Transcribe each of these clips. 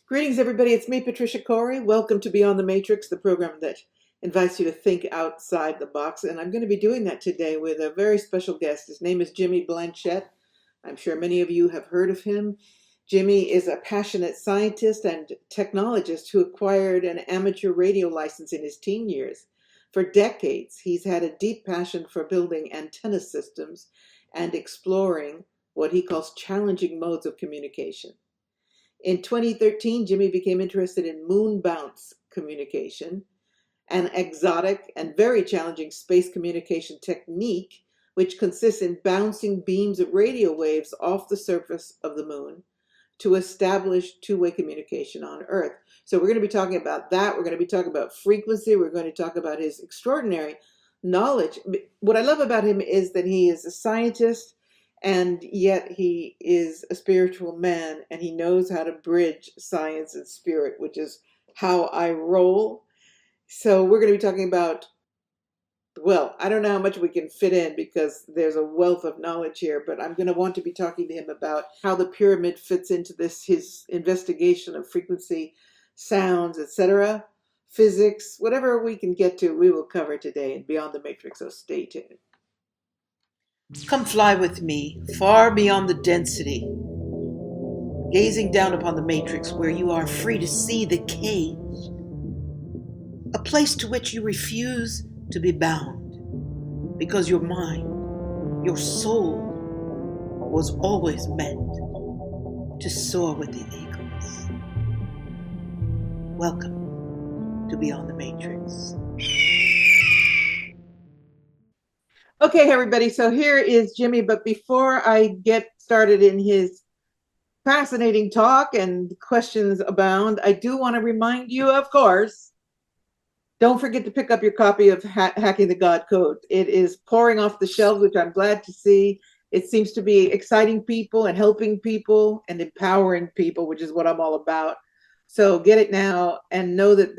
Greetings, everybody. It's me, Patricia Cori. Welcome to Beyond the Matrix, the program that invites you to think outside the box. And I'm going to be doing that today with a very special guest. His name is Jimmy Blanchette. I'm sure many of you have heard of him. Jimmy is a passionate scientist and technologist who acquired an amateur radio license in his teen years. For decades, he's had a deep passion for building antenna systems and exploring what he calls challenging modes of communication. In 2013, Jimmy became interested in Moonbounce Communication, an exotic and very challenging space communication technique which consists in bouncing beams of radio waves off the surface of the moon to establish two-way communication on Earth. So we're going to be talking about that. We're going to be talking about frequency. We're going to talk about his extraordinary knowledge. What I love about him is that he is a scientist, and yet he is a spiritual man, and he knows how to bridge science and spirit, which is how I roll. So we're going to be talking about, well, I don't know how much we can fit in because there's a wealth of knowledge here, but I'm going to want to be talking to him about how the pyramid fits into this, his investigation of frequency, sounds, etc., physics, whatever we can get to, we will cover today in Beyond the Matrix, so stay tuned. Come fly with me, far beyond the density, gazing down upon the matrix where you are free to see the cage, a place to which you refuse to be bound, because your mind, your soul, was always meant to soar with the eagles. Welcome to Beyond the Matrix. Okay, everybody, so here is Jimmy, but before I get started in his fascinating talk and questions abound, I do want to remind you, of course, don't forget to pick up your copy of Hacking the God Code. It is pouring off the shelves, which I'm glad to see. It seems to be exciting people and helping people and empowering people, which is what I'm all about. So get it now and know that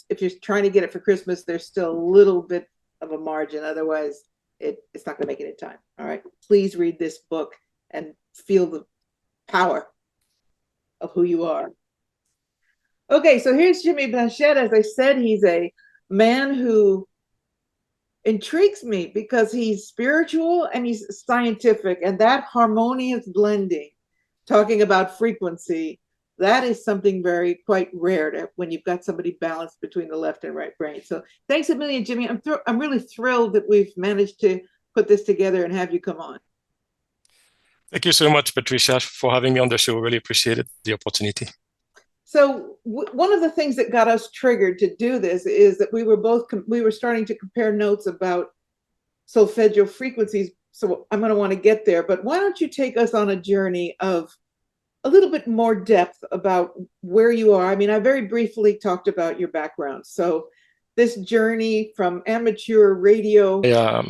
if you're trying to get it for Christmas, there's still a little bit of a margin. Otherwise, it's not going to make it in time. All right. Please read this book and feel the power of who you are. Okay, so here's Jimmy Blanchette. As I said, he's a man who intrigues me because he's spiritual and he's scientific, and that harmonious blending, talking about frequency, that is something quite rare when you've got somebody balanced between the left and right brain. So thanks a million, Jimmy. I'm really thrilled that we've managed to put this together and have you come on. Thank you so much, Patricia, for having me on the show. Really appreciated the opportunity. So one of the things that got us triggered to do this is that we were starting to compare notes about solfeggio frequencies. So I'm going to want to get there, but why don't you take us on a journey of a little bit more depth about where you are. I mean, I very briefly talked about your background. So this journey from amateur radio.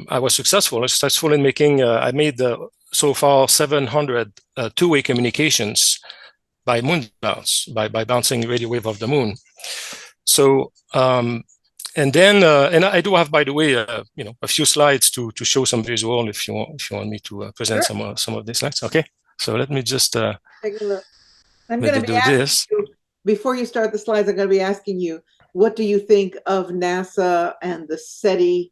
I was successful in making, I made so far 700 two-way communications by Moonbounce, by bouncing radio wave of the moon. So, and I do have, by the way, a few slides to show some visual if you want me to present Sure. some of these slides. Okay. So let me just take a look. I'm going to be asking you, before you start the slides, I'm going to be asking you, what do you think of NASA and the SETI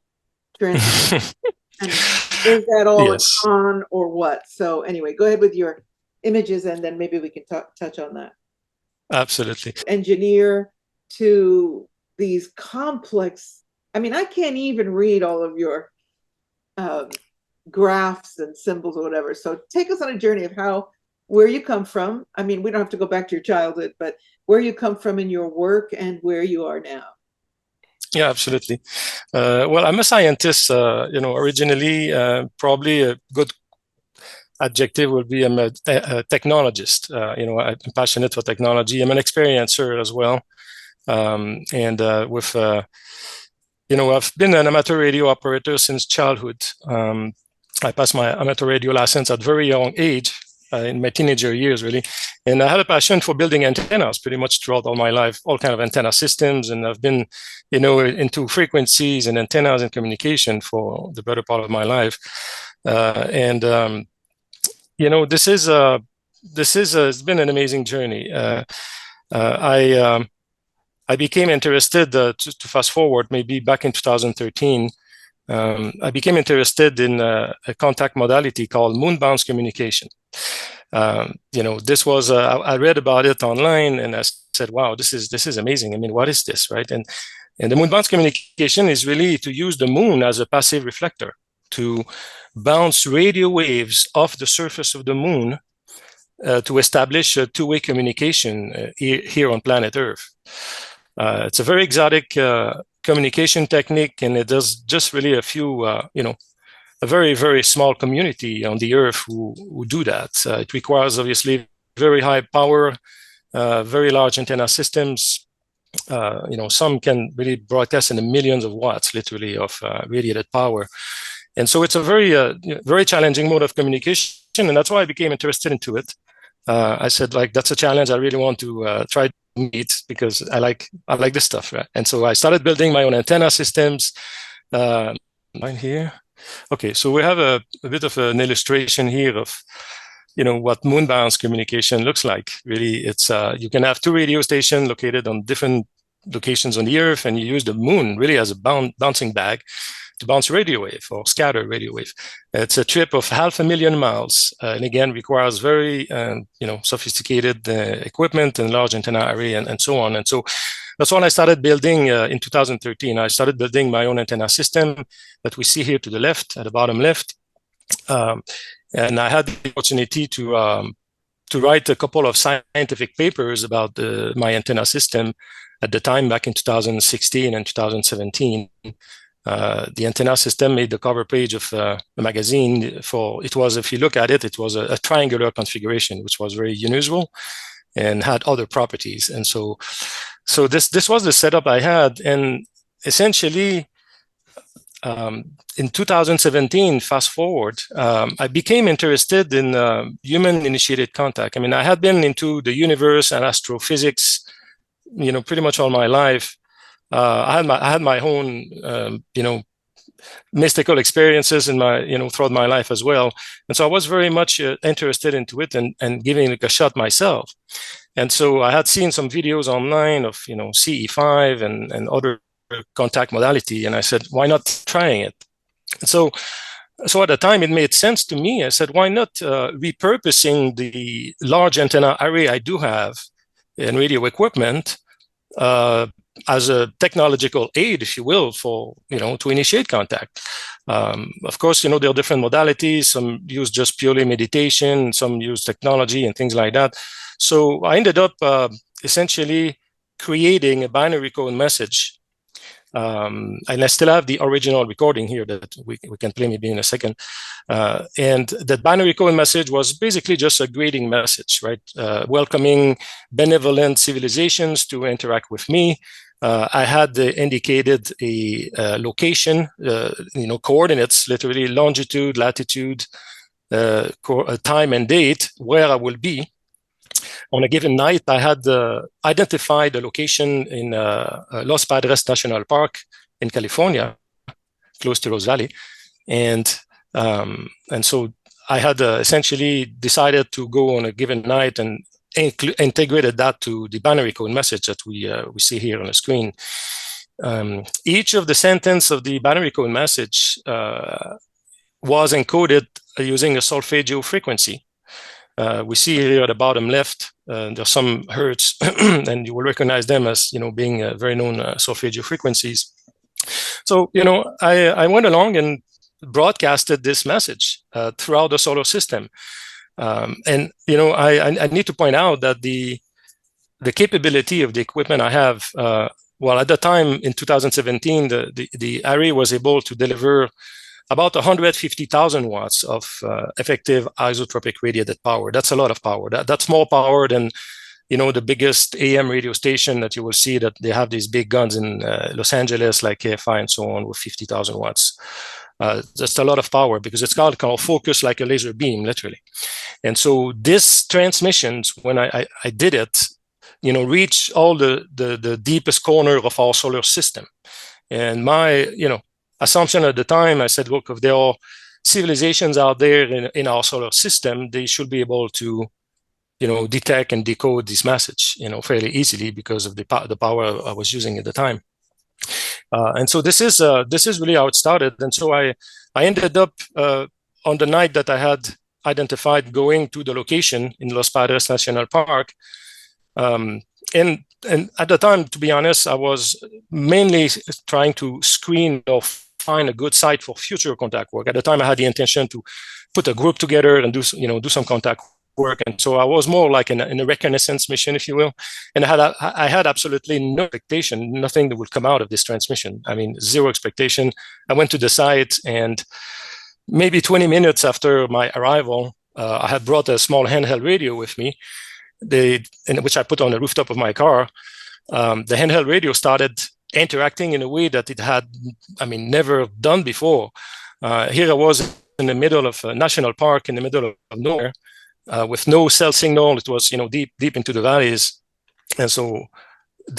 transformative? And is that all on or what? So anyway, go ahead with your images and then maybe we can touch on that. Absolutely. Engineer to these complex, I mean, I can't even read all of your graphs and symbols or whatever. So take us on a journey of where you come from. I mean, we don't have to go back to your childhood, but where you come from in your work and where you are now. Yeah, absolutely. Well, I'm a scientist, originally. Probably a good adjective would be I'm a technologist. I'm passionate for technology. I'm an experiencer as well. I've been an amateur radio operator since childhood. I passed my amateur radio license at a very young age, in my teenager years, really. And I had a passion for building antennas pretty much throughout all my life, all kind of antenna systems. And I've been, into frequencies and antennas and communication for the better part of my life. This is it's been an amazing journey. I became interested, to fast forward, maybe back in 2013, I became interested in a contact modality called Moonbounce Communication. This was, I read about it online and I said, wow, this is amazing. I mean, what is this, right? And the Moonbounce Communication is really to use the moon as a passive reflector to bounce radio waves off the surface of the moon to establish a two-way communication here on planet Earth. It's a very exotic communication technique, and it does just really a few, a very, very small community on the Earth who do that. It requires, obviously, very high power, very large antenna systems. Some can really broadcast in the millions of watts, literally, of radiated power. And so it's a very, very challenging mode of communication, and that's why I became interested into it. I said, that's a challenge I really want to try to meet because I like this stuff, right? And so I started building my own antenna systems. Mine here. Okay, so we have a bit of an illustration here of, what Moonbounce Communication looks like. Really, it's you can have two radio stations located on different locations on the Earth, and you use the moon really as a bouncing bag to bounce radio wave or scatter radio wave. It's a trip of 500,000 miles, and again requires very sophisticated equipment and large antenna array and so on. And so that's when I started building in 2013. I started building my own antenna system that we see here to the left, at the bottom left. And I had the opportunity to write a couple of scientific papers about my antenna system at the time, back in 2016 and 2017. The antenna system made the cover page of the magazine. If you look at it, it was a triangular configuration, which was very unusual and had other properties. And so this was the setup I had. And essentially, in 2017, fast forward, I became interested in human-initiated contact. I mean, I had been into the universe and astrophysics, pretty much all my life. I had my own, mystical experiences in my, throughout my life as well. And so I was very much interested into it and giving it a shot myself. And so I had seen some videos online of, CE5 and other contact modality. And I said, why not trying it? And so at the time it made sense to me. I said, why not repurposing the large antenna array I do have in radio equipment as a technological aid, if you will, for, to initiate contact. Of course, there are different modalities. Some use just purely meditation, some use technology and things like that. So I ended up essentially creating a binary code message. And I still have the original recording here that we can play maybe in a second. And that binary code message was basically just a greeting message, right? Welcoming benevolent civilizations to interact with me. I had indicated a location, coordinates, literally longitude, latitude, time and date where I will be. On a given night, I had identified a location in Los Padres National Park in California, close to Rose Valley. And so I had essentially decided to go on a given night and integrated that to the binary code message that we see here on the screen. Each of the sentence of the binary code message was encoded using a solfeggio frequency. We see here at the bottom left, there's some hertz, and you will recognize them as being very known solfeggio frequencies. So I went along and broadcasted this message throughout the solar system. And I need to point out that the capability of the equipment I have, at the time in 2017, the array was able to deliver about 150,000 watts of effective isotropic radiated power. That's a lot of power. That's more power than the biggest AM radio station that you will see, that they have these big guns in Los Angeles, like KFI and so on, with 50,000 watts. Just a lot of power because it's called focus like a laser beam, literally. And so this transmissions, when I did it, reach all the deepest corner of our solar system. And my, assumption at the time, I said, look, if there are civilizations out there in our solar system, they should be able to detect and decode this message, fairly easily because of the power I was using at the time. And so this is really how it started. And so I ended up on the night that I had identified going to the location in Los Padres National Park. And at the time, to be honest, I was mainly trying to screen or find a good site for future contact work. At the time, I had the intention to put a group together and do some contact work. And so I was more like in a reconnaissance mission, if you will. And I had absolutely no expectation, nothing that would come out of this transmission. I mean, zero expectation. I went to the site, and maybe 20 minutes after my arrival, I had brought a small handheld radio with me, which I put on the rooftop of my car. The handheld radio started interacting in a way that it had, never done before. Here I was in the middle of a national park, in the middle of nowhere, with no cell signal. It was, deep into the valleys. And so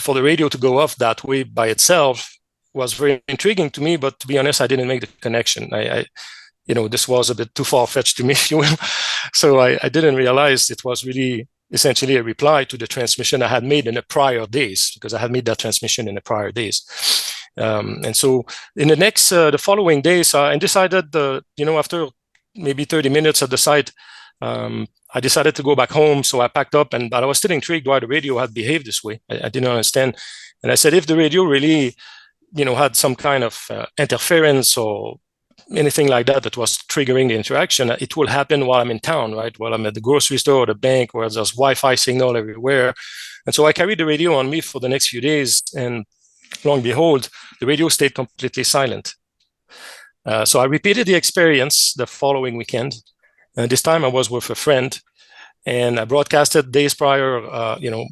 for the radio to go off that way by itself was very intriguing to me, but to be honest, I didn't make the connection. This was a bit too far-fetched to me, if you will. So I didn't realize it was really essentially a reply to the transmission I had made in the prior days, because I had made that transmission in the prior days. And so in the following days, I decided, after maybe 30 minutes at the site, I decided to go back home. So I packed up, but I was still intrigued why the radio had behaved this way. I didn't understand. And I said, if the radio really, had some kind of interference or anything like that was triggering the interaction, it will happen while I'm in town, right? While I'm at the grocery store or the bank, where there's Wi-Fi signal everywhere. And so I carried the radio on me for the next few days, and lo and behold, the radio stayed completely silent. So I repeated the experience the following weekend. And this time I was with a friend, and I broadcasted days prior,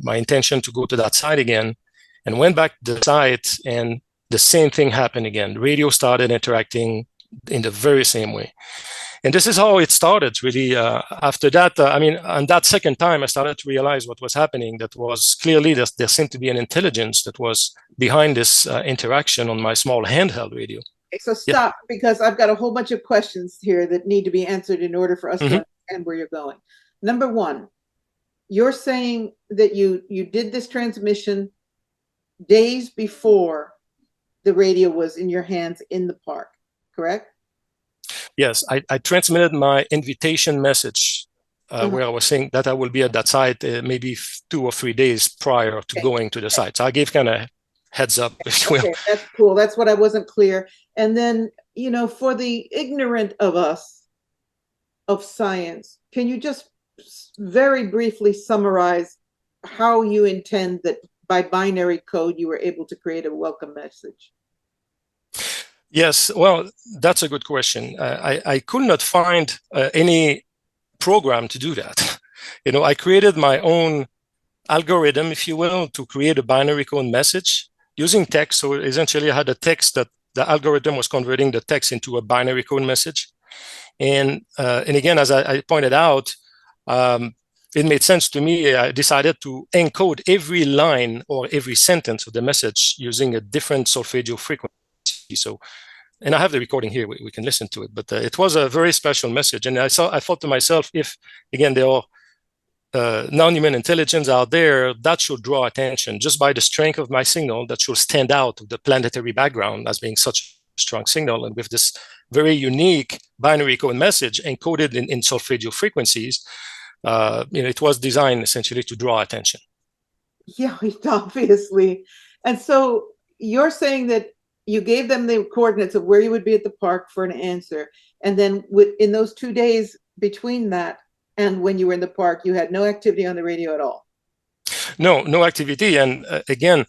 my intention to go to that site again, and went back to the site, and the same thing happened again. The radio started interacting in the very same way. And this is how it started, really. After that, on that second time, I started to realize what was happening. That was clearly there seemed to be an intelligence that was behind this interaction on my small handheld radio. So stop, because I've got a whole bunch of questions here that need to be answered in order for us to understand where you're going. Number one, you're saying that you did this transmission days before the radio was in your hands in the park, correct? Yes, I transmitted my invitation message where I was saying that I will be at that site maybe 2 or 3 days prior to going to the site. So I gave kind of heads up, if you will. Okay, that's cool. That's what I wasn't clear. And then, for the ignorant of us of science, can you just very briefly summarize how you intend that by binary code you were able to create a welcome message? Yes, well, that's a good question. I could not find any program to do that. I created my own algorithm, if you will, to create a binary code message using text. So essentially I had a text that the algorithm was converting the text into a binary code message. And again, as I pointed out, it made sense to me. I decided to encode every line or every sentence of the message using a different solfeggio frequency. So, and I have the recording here, we can listen to it, but it was a very special message. And I thought to myself, if, again, there are non-human intelligence out there, that should draw attention just by the strength of my signal, that should stand out of the planetary background as being such a strong signal. And with this very unique binary code message encoded in solfeggio frequencies, it was designed essentially to draw attention. Yeah, obviously. And so you're saying that you gave them the coordinates of where you would be at the park for an answer. And then in those 2 days between that and when you were in the park, you had no activity on the radio at all? No activity. And again,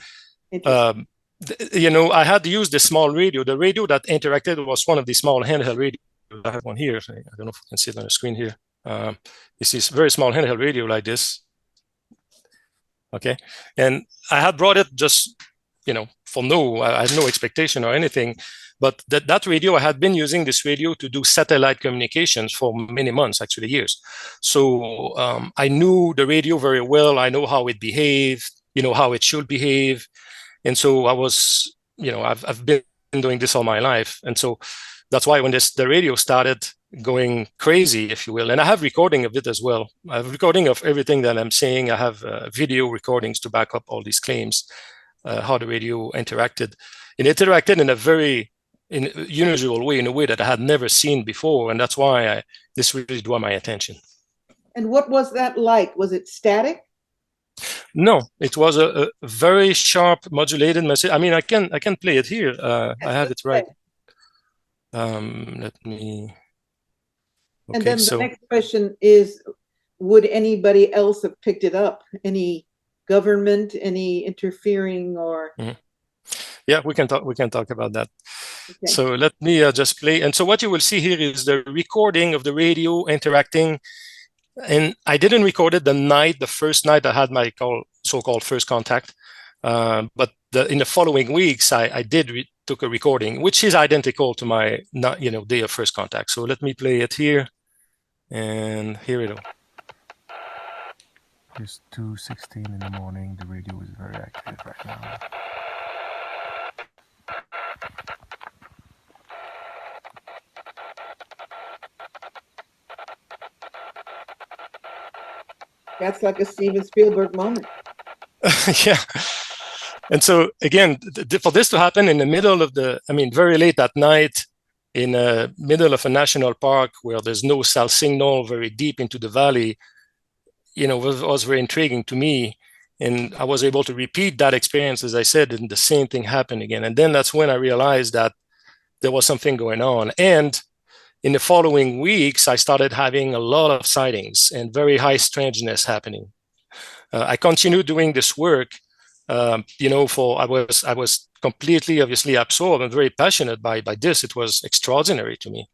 I had to use the small radio. The radio that interacted was one of the small handheld radios. I have one here. I don't know if you can see it on the screen here. This is very small handheld radio like this. Okay. And I had brought it just, I had no expectation or anything. But that radio, I had been using this radio to do satellite communications for many months, actually years. So I knew the radio very well. I know how it behaved, how it should behave. And so I was, I've been doing this all my life. And so that's why when the radio started, going crazy, if you will. And I have recording of it as well. I have recording of everything that I'm saying. I have video recordings to back up all these claims, how the radio interacted. It interacted in a very unusual way, in a way that I had never seen before. And that's why this really drew my attention. And what was that like? Was it static? No, it was a very sharp modulated message. I mean, I can play it here. I have it right. Let me. Okay, and then the next question is, would anybody else have picked it up? Any government, any interfering, or? Yeah, we can talk about that. Okay. So let me just play. And so what you will see here is the recording of the radio interacting. And I didn't record it the first night I had my so-called first contact. But in the following weeks, I took a recording, which is identical to my day of first contact. So let me play it here. And here we go. It's 2:16 in the morning. The radio is very active right now. That's like a Steven Spielberg moment. Yeah. And so again, for this to happen in the middle of very late at night, in the middle of a national park where there's no cell signal, very deep into the valley, was very intriguing to me. And I was able to repeat that experience, as I said, and the same thing happened again. And then that's when I realized that there was something going on. And in the following weeks, I started having a lot of sightings and very high strangeness happening. I continued doing this work, I was completely, obviously, absorbed and very passionate by this. It was extraordinary to me.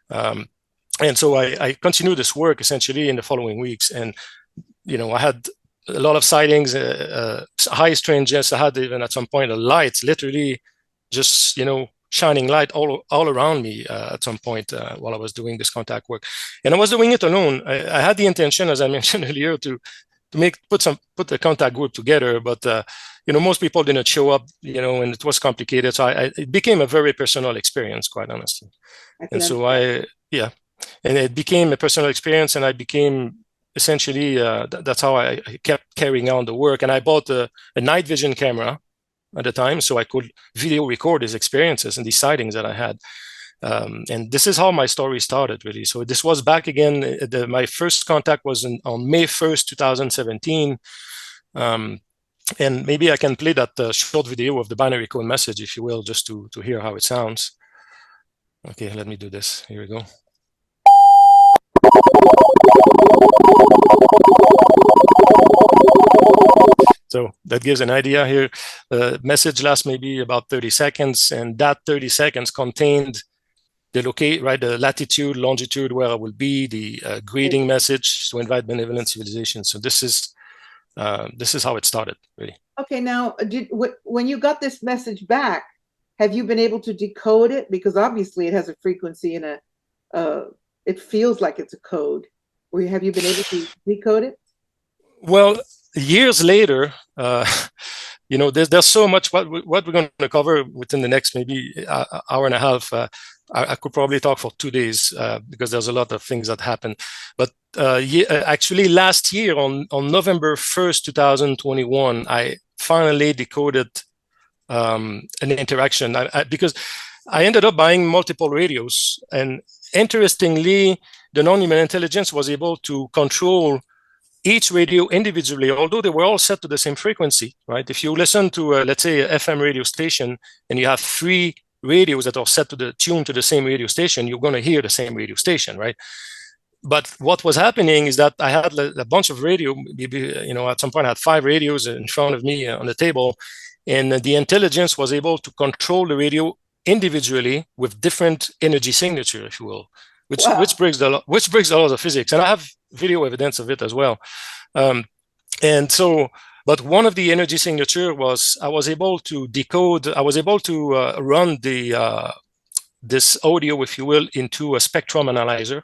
And so I continued this work essentially in the following weeks. And, I had a lot of sightings, high strangeness. I had even at some point a light, literally just, shining light all around me at some point while I was doing this contact work. And I was doing it alone. I had the intention, as I mentioned earlier, to put the contact group together, but most people didn't show up, and it was complicated. So it became a very personal experience, quite honestly. And so and it became a personal experience, and I became essentially that's how I kept carrying on the work. And I bought a night vision camera at the time, so I could video record these experiences and these sightings that I had. And this is how my story started, really. So this was back again, my first contact was on May 1st, 2017. And maybe I can play that short video of the binary code message, if you will, just to hear how it sounds. Okay, let me do this. Here we go. So that gives an idea here. The message lasts maybe about 30 seconds, and that 30 seconds contained the the latitude, longitude where I will be, the greeting message to invite benevolent civilization. So this is how it started, really. Okay, now when you got this message back, have you been able to decode it? Because obviously it has a frequency and it feels like it's a code. Or have you been able to decode it? Well, years later, there's so much what we're going to cover within the next maybe hour and a half. I could probably talk for 2 days because there's a lot of things that happen. But actually, last year on November 1st, 2021, I finally decoded an interaction because I ended up buying multiple radios. And interestingly, the non-human intelligence was able to control each radio individually, although they were all set to the same frequency, right? If you listen to, let's say, an FM radio station, and you have 3 radios that are set to tune to the same radio station, you're going to hear the same radio station, right? But what was happening is that I had a bunch of radio, maybe, at some point I had 5 radios in front of me on the table, and the intelligence was able to control the radio individually with different energy signature, if you will, which breaks the laws of physics. And I have video evidence of it as well. But one of the energy signature was I was able to run this audio, if you will, into a spectrum analyzer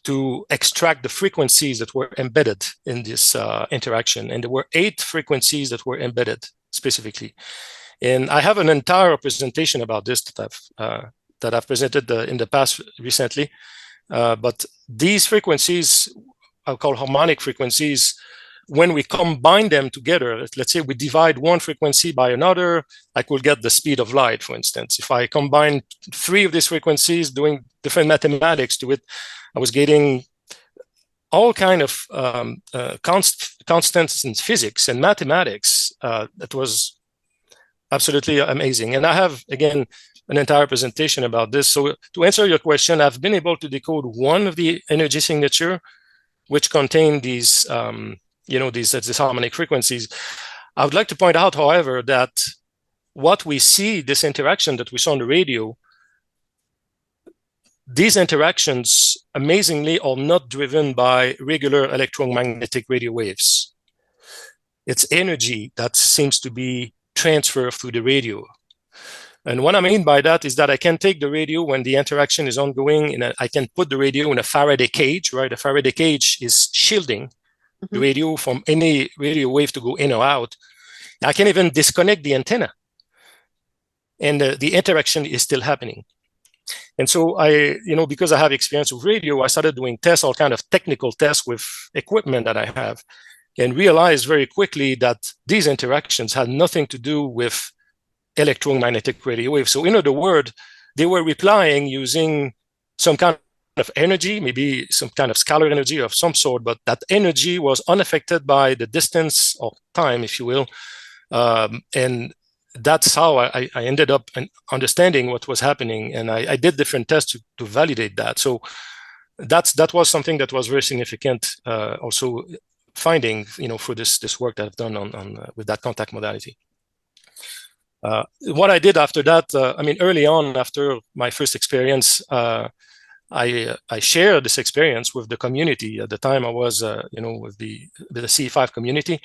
to extract the frequencies that were embedded in this interaction. And there were 8 frequencies that were embedded specifically. And I have an entire presentation about this that I've presented in the past recently. But these frequencies, I'll call harmonic frequencies, when we combine them together, let's say we divide one frequency by another, I could get the speed of light, for instance. If I combine 3 of these frequencies, doing different mathematics to it, I was getting all kind of constants in physics and mathematics. That was absolutely amazing. And I have, again, an entire presentation about this. So to answer your question, I've been able to decode one of the energy signature, which contain these, these harmonic frequencies. I would like to point out, however, that what we see, this interaction that we saw on the radio, these interactions, amazingly, are not driven by regular electromagnetic radio waves. It's energy that seems to be transferred through the radio. And what I mean by that is that I can take the radio when the interaction is ongoing, and I can put the radio in a Faraday cage, right? A Faraday cage is shielding the radio from any radio wave to go in or out. I can even disconnect the antenna, and the interaction is still happening. And so because I have experience with radio, I started doing tests, all kind of technical tests with equipment that I have, and realized very quickly that these interactions had nothing to do with electromagnetic radio waves. So in other words, they were replying using some kind of energy, maybe some kind of scalar energy of some sort, but that energy was unaffected by the distance or time, if you will. And that's how I ended up understanding what was happening. And I did different tests to validate that. So that was something that was very significant, also finding, for this work that I've done on with that contact modality. What I did after that, early on after my first experience, I shared this experience with the community. At the time I was, with the CE5 community.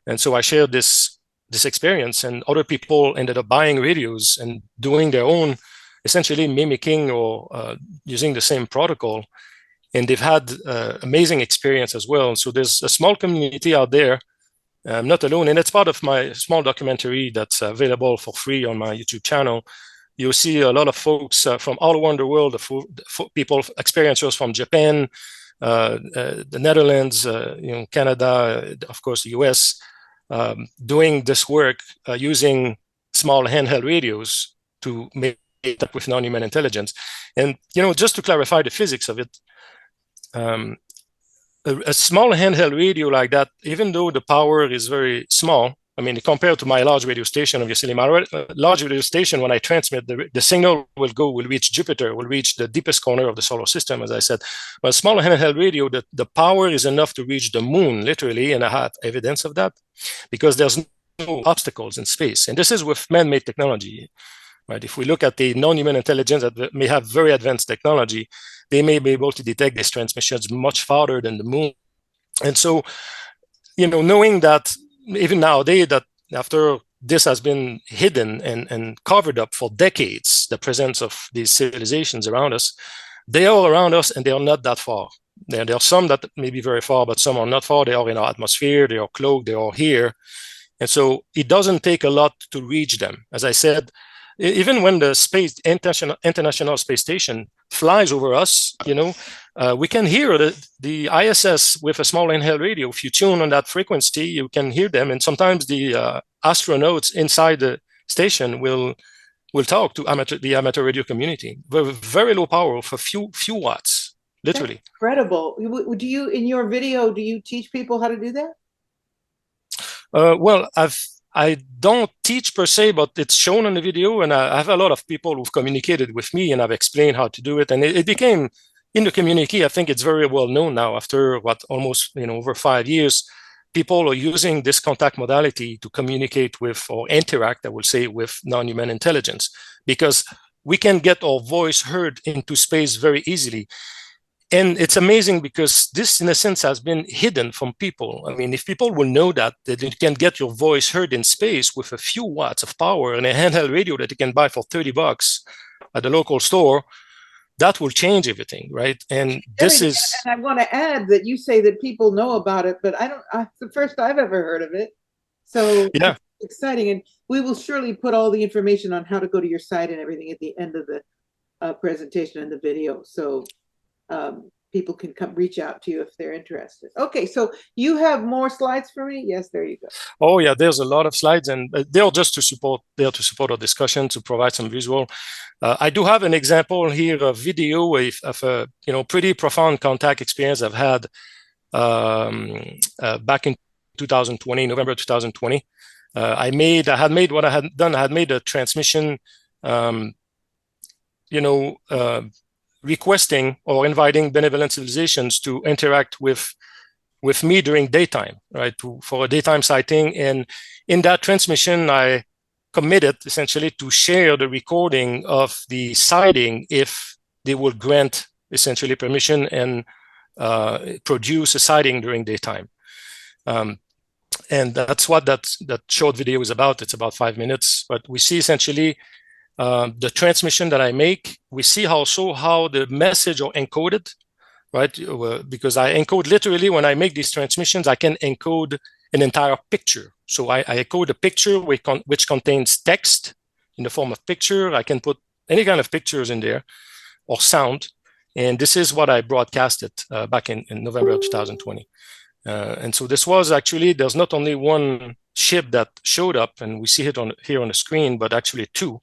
And so I shared this experience, and other people ended up buying radios and doing their own, essentially mimicking or using the same protocol. And they've had amazing experience as well. And so there's a small community out there. I'm not alone, and it's part of my small documentary that's available for free on my YouTube channel. You'll see a lot of folks from all around the world, people, experiencers from Japan, the Netherlands, Canada, of course, the US, doing this work using small handheld radios to make it up with non-human intelligence. And, just to clarify the physics of it, a small handheld radio like that, even though the power is very small, compared to my large radio station, obviously, my large radio station, when I transmit, the signal will reach Jupiter, will reach the deepest corner of the solar system, as I said. But a small handheld radio, the power is enough to reach the moon, literally, and I have evidence of that, because there's no obstacles in space. And this is with man-made technology, right? If we look at the non-human intelligence that may have very advanced technology, they may be able to detect these transmissions much farther than the moon. And so, knowing that even nowadays, that after this has been hidden and covered up for decades, the presence of these civilizations around us, they are around us and they are not that far. There are some that may be very far, but some are not far. They are in our atmosphere, they are cloaked, they are here. And so it doesn't take a lot to reach them. As I said, even when the International Space Station flies over us, we can hear the ISS with a small handheld radio. If you tune on that frequency, you can hear them. And sometimes the astronauts inside the station will talk to the amateur radio community. Very low power for few watts, literally. That's incredible. Do you, in your video, do you teach people how to do that? Well, I don't teach per se, but it's shown in the video, and I have a lot of people who've communicated with me, and I've explained how to do it, and it became, in the community, I think it's very well known now. After almost over 5 years, people are using this contact modality to communicate with or interact, I would say, with non-human intelligence, because we can get our voice heard into space very easily. And it's amazing because this, in a sense, has been hidden from people. If people will know that you can get your voice heard in space with a few watts of power and a handheld radio that you can buy for $30 at the local store, that will change everything, right? And this is... And I want to add that you say that people know about it, but it's the first I've ever heard of it. So yeah, it's exciting. And we will surely put all the information on how to go to your site and everything at the end of the presentation and the video. So people can come reach out to you if they're interested. Okay, so you have more slides for me? Yes, there you go. Oh yeah, there's a lot of slides, and they're just to support our discussion, to provide some visual. I do have an example here, a video of a pretty profound contact experience I've had back in 2020, November 2020. I had made a transmission, requesting or inviting benevolent civilizations to interact with me during daytime, right, for a daytime sighting. And in that transmission, I committed essentially to share the recording of the sighting if they would grant essentially permission and produce a sighting during daytime. And that's what that short video is about. It's about 5 minutes, but we see essentially the transmission that I make. We see also how the message are encoded, right? Because I encode literally, when I make these transmissions, I can encode an entire picture. So I encode a picture which contains text in the form of picture. I can put any kind of pictures in there or sound. And this is what I broadcasted back in November of 2020. And so this was actually, there's not only one ship that showed up, and we see it here on the screen, but actually two.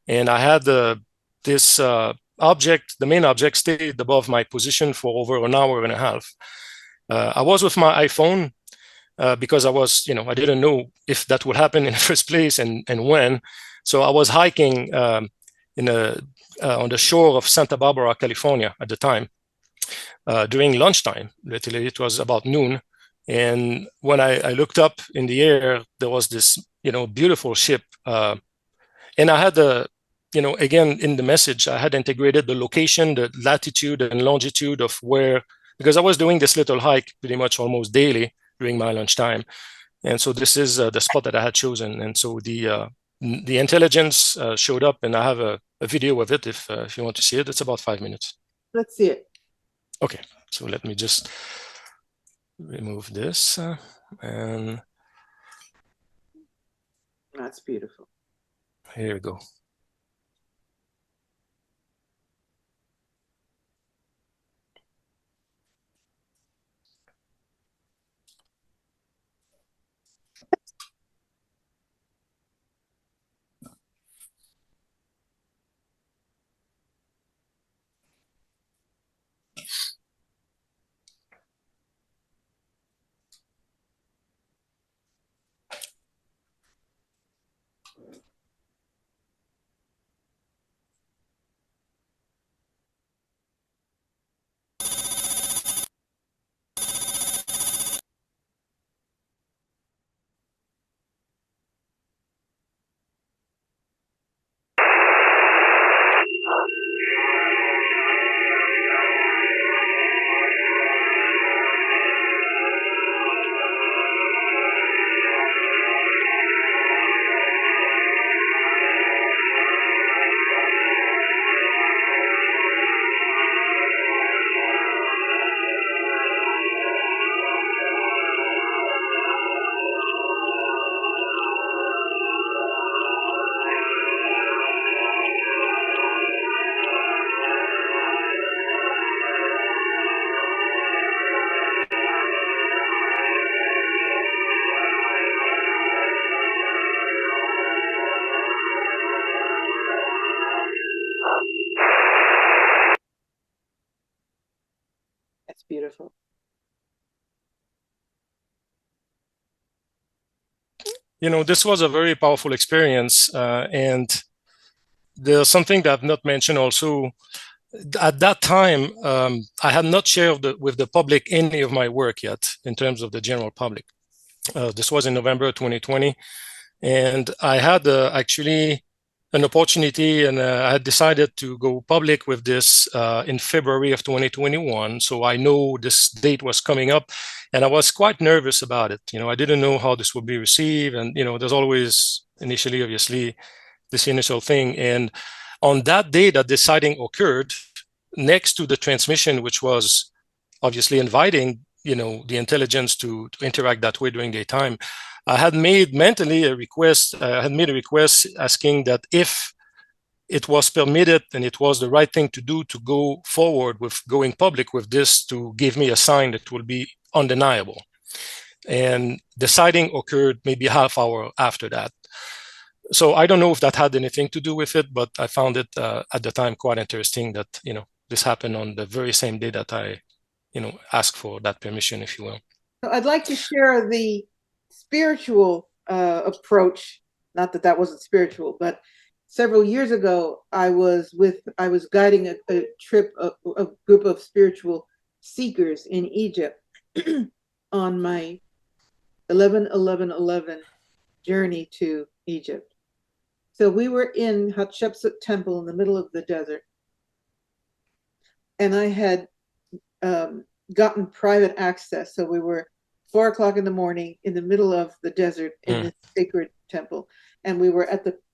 And I had this object, the main object, stayed above my position for over an hour and a half. I was with my iPhone because I didn't know if that would happen in the first place and when. So I was hiking on the shore of Santa Barbara, California at the time. During lunchtime, literally, it was about noon. And when I looked up in the air, there was this, beautiful ship. And I had again, in the message, I had integrated the location, the latitude and longitude of where, because I was doing this little hike pretty much almost daily during my lunchtime. And so this is the spot that I had chosen. And so the intelligence showed up, and I have a video of it if you want to see it. It's about 5 minutes. Let's see it. Okay, so let me just remove this and that's beautiful. Here we go. That's beautiful. This was a very powerful experience, and there's something that I've not mentioned also. At that time, I had not shared with the public any of my work yet in terms of the general public. This was in November 2020, and I had actually an opportunity, and I had decided to go public with this in February of 2021. So I know this date was coming up, and I was quite nervous about it. I didn't know how this would be received, and there's always initially, obviously, this initial thing. And on that day that this sighting occurred, next to the transmission, which was obviously inviting the intelligence to interact that way during daytime, I had made mentally a request. I had made a request asking that if it was permitted and it was the right thing to do to go forward with going public with this to give me a sign that will be undeniable. And the sighting occurred maybe half hour after that. So I don't know if that had anything to do with it, but I found it at the time quite interesting that, this happened on the very same day that I, asked for that permission, if you will. I'd like to share the spiritual approach. Not that that wasn't spiritual, but several years ago, I was guiding a trip, a group of spiritual seekers in Egypt on my 11-11-11 journey to Egypt. So we were in Hatshepsut Temple in the middle of the desert. And I had gotten private access. So we were 4 o'clock in the morning in the middle of the desert in this sacred temple. And we were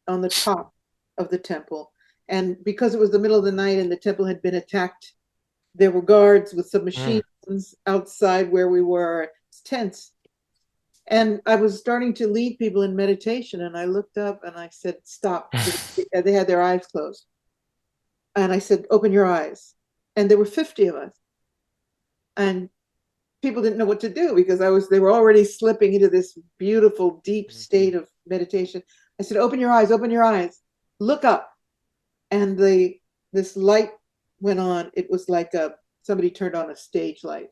on the top of the temple. And because it was the middle of the night and the temple had been attacked, there were guards with submachine guns outside where we were. It's tense. And I was starting to lead people in meditation, and I looked up and I said, stop. They had their eyes closed. And I said, open your eyes. And there were 50 of us. And people didn't know what to do because they were already slipping into this beautiful, deep state of meditation. I said, open your eyes, look up. And this light went on. It was like somebody turned on a stage light.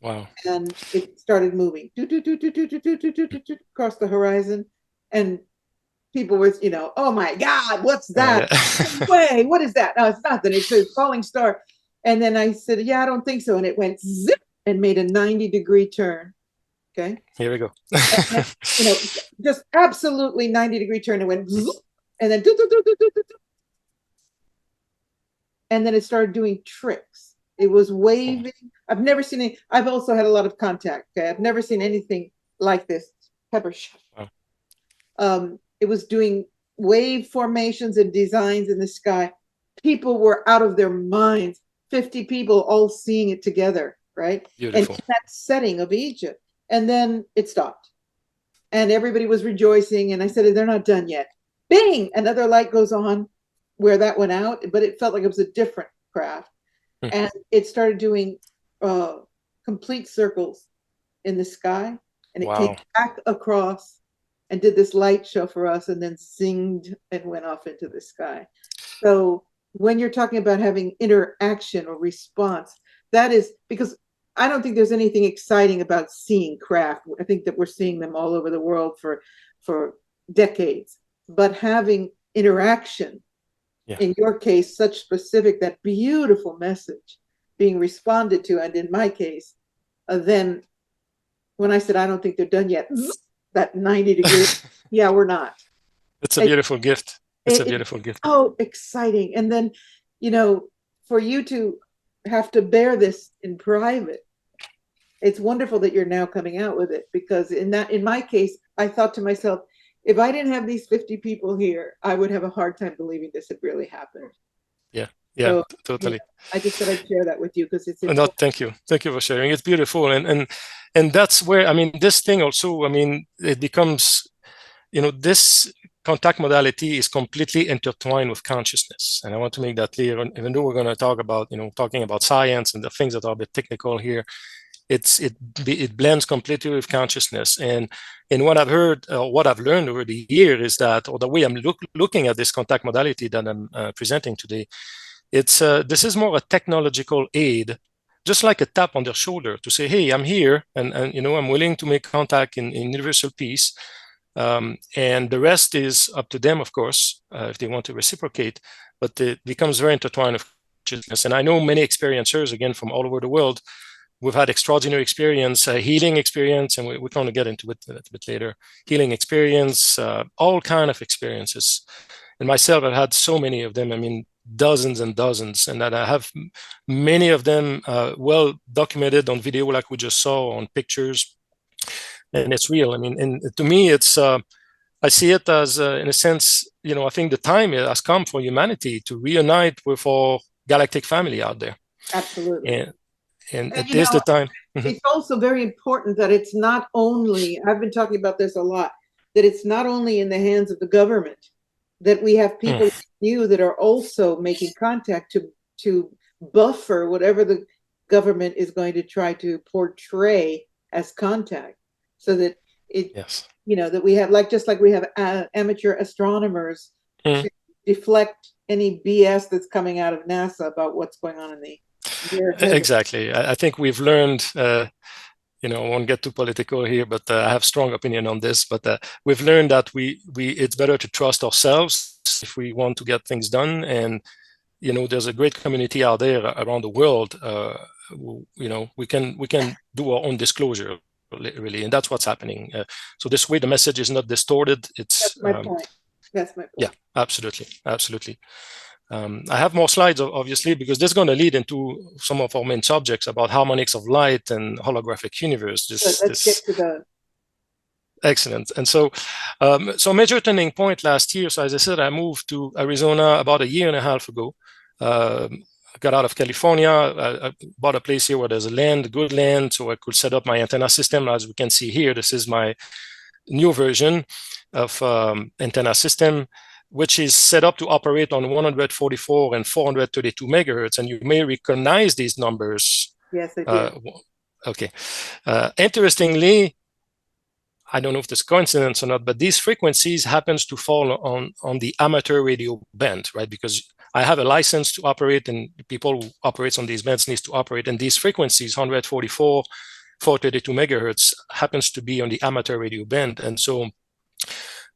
Wow. And it started moving across the horizon. And people were, oh my God, what's that? Way, what is that? No, it's nothing. It's a falling star. And then I said, yeah, I don't think so. And it went zip and made a 90-degree turn. Okay. Here we go. And, just absolutely 90-degree turn. It went zip, and then and then it started doing tricks. It was waving. I've never seen any. I've also had a lot of contact. Okay, I've never seen anything like this. Pepper. Wow. It was doing wave formations and designs in the sky. People were out of their minds. 50 people all seeing it together, right? Beautiful. And in that setting of Egypt. And then it stopped. And everybody was rejoicing. And I said, they're not done yet. Bing! Another light goes on where that went out, but it felt like it was a different craft. And it started doing complete circles in the sky. And it came back across and did this light show for us and then zinged and went off into the sky. So when you're talking about having interaction or response, that is because I don't think there's anything exciting about seeing craft. I think that we're seeing them all over the world for decades. But having interaction, in your case, such specific, that beautiful message being responded to, and in my case, then when I said, I don't think they're done yet, that 90 degrees, yeah, we're not. It's a beautiful gift. It's a beautiful gift. Oh, exciting. And then, for you to have to bear this in private, it's wonderful that you're now coming out with it, because in my case, I thought to myself, if I didn't have these 50 people here, I would have a hard time believing this had really happened. Yeah, So, totally. I just thought I'd share that with you because it's no, thank you for sharing. It's beautiful, and that's where this thing also. It becomes, this contact modality is completely intertwined with consciousness, and I want to make that clear. Even though we're going to talk about talking about science and the things that are a bit technical here, it blends completely with consciousness. And what I've heard, what I've learned over the year is that, or the way I'm looking at this contact modality that I'm presenting today, this is more a technological aid, just like a tap on their shoulder to say, hey, I'm here, and I'm willing to make contact in universal peace. And the rest is up to them, of course, if they want to reciprocate, but it becomes very intertwined with consciousness. And I know many experiencers, again, from all over the world. We've had extraordinary experience, healing experience, and we're going to get into it a bit later. Healing experience, all kind of experiences. And myself, I've had so many of them. Dozens and dozens, and that I have many of them well documented on video, like we just saw, on pictures, and it's real. And to me, it's I see it as, in a sense, I think the time has come for humanity to reunite with our galactic family out there. Absolutely. And it is the time. It's also very important that it's not only, I've been talking about this a lot, that it's not only in the hands of the government, that we have people few that are also making contact to buffer whatever the government is going to try to portray as contact, so that it, Yes. that we have, like, just like we have amateur astronomers to deflect any BS that's coming out of NASA about what's going on in the near heaven. Exactly. I think we've learned, I won't get too political here, but I have strong opinion on this, but we've learned that it's better to trust ourselves if we want to get things done. And, there's a great community out there around the world. We can do our own disclosure, really, and that's what's happening. So this way the message is not distorted. That's my point. That's my point. Yeah, absolutely. I have more slides, obviously, because this is going to lead into some of our main subjects about harmonics of light and holographic universe. Let's get to the... Excellent. And so major turning point last year. So as I said, I moved to Arizona about a year and a half ago. I got out of California. I bought a place here where there's good land, so I could set up my antenna system. As we can see here, this is my new version of antenna system, which is set up to operate on 144 and 432 megahertz. And you may recognize these numbers. Yes, I do. Okay. Interestingly, I don't know if this is coincidence or not, but these frequencies happens to fall on the amateur radio band, right? Because I have a license to operate, and people who operate on these bands needs to operate. And these frequencies, 144, 432 megahertz, happens to be on the amateur radio band. And so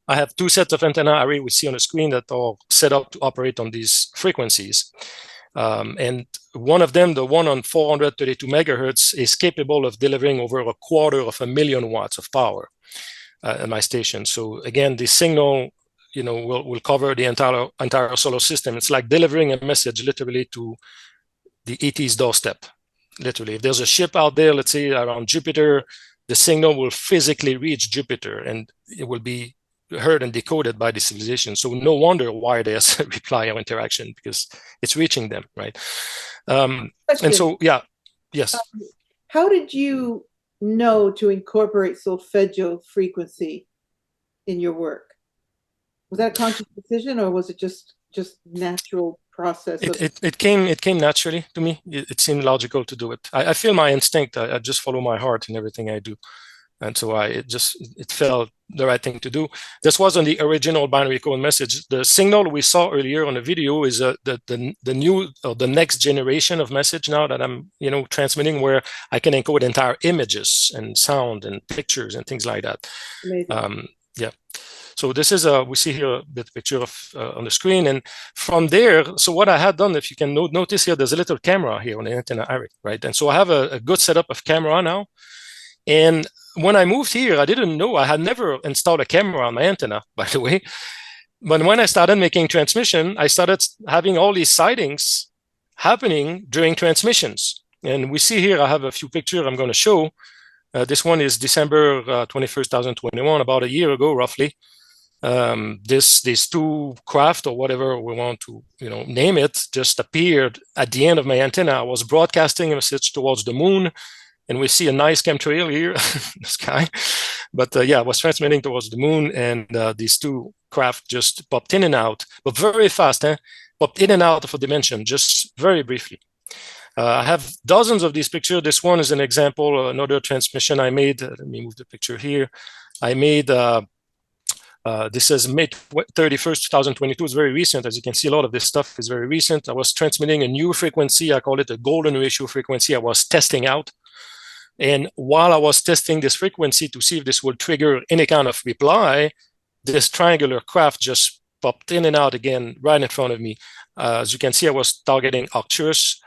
I have two sets of antenna array we see on the screen that are set up to operate on these frequencies. And one of them, the one on 432 megahertz, is capable of delivering over 250,000 watts of power at my station. So again, the signal, will cover the entire solar system. It's like delivering a message literally to the ET's doorstep. Literally, if there's a ship out there, let's say around Jupiter, the signal will physically reach Jupiter, and it will be heard and decoded by the civilization. So no wonder why there's a reply or interaction, because it's reaching them, right? And so, yeah, yes. How did you know to incorporate solfeggio frequency in your work? Was that a conscious decision, or was it just natural process? It came naturally to me. It seemed logical to do it. I feel my instinct. I just follow my heart in everything I do. And so it felt the right thing to do. This was on the original binary code message. The signal we saw earlier on the video is the new or the next generation of message now that I'm transmitting, where I can encode entire images and sound and pictures and things like that. Amazing. Yeah. So this is we see here the picture of on the screen, and from there. So what I had done, if you can notice here, there's a little camera here on the antenna array, right? And so I have a good setup of camera now. And when I moved here, I didn't know, I had never installed a camera on my antenna, by the way. But when I started making transmission, I started having all these sightings happening during transmissions. And we see here, I have a few pictures I'm going to show. This one is December 21st, 2021, about a year ago, roughly. These two craft, or whatever we want to name it, just appeared at the end of my antenna. I was broadcasting a message towards the moon, and we see a nice chemtrail here in the sky. But I was transmitting towards the moon, and these two craft just popped in and out, but very fast, popped in and out of a dimension, just very briefly. I have dozens of these pictures. This one is an example, another transmission I made. Let me move the picture here. I made, this is May 31st, 2022. It's very recent. As you can see, a lot of this stuff is very recent. I was transmitting a new frequency. I call it a golden ratio frequency. I was testing out. And while I was testing this frequency to see if this would trigger any kind of reply, this triangular craft just popped in and out again right in front of me. As you can see, I was targeting Arcturus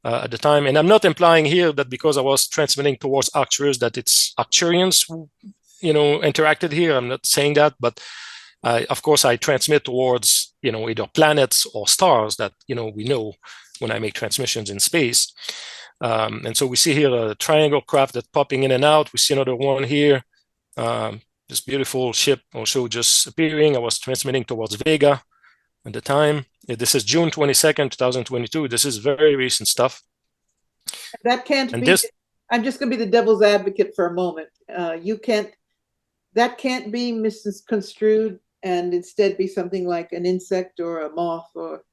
at the time. And I'm not implying here that because I was transmitting towards Arcturus that it's Arcturians who, interacted here. I'm not saying that, but of course I transmit towards, either planets or stars that, we know when I make transmissions in space. And so we see here a triangle craft that's popping in and out. We see another one here. This beautiful ship also just appearing. I was transmitting towards Vega at the time. This is June 22nd, 2022. This is very recent stuff. That can't be, I'm just going to be the devil's advocate for a moment. That can't be misconstrued and instead be something like an insect or a moth or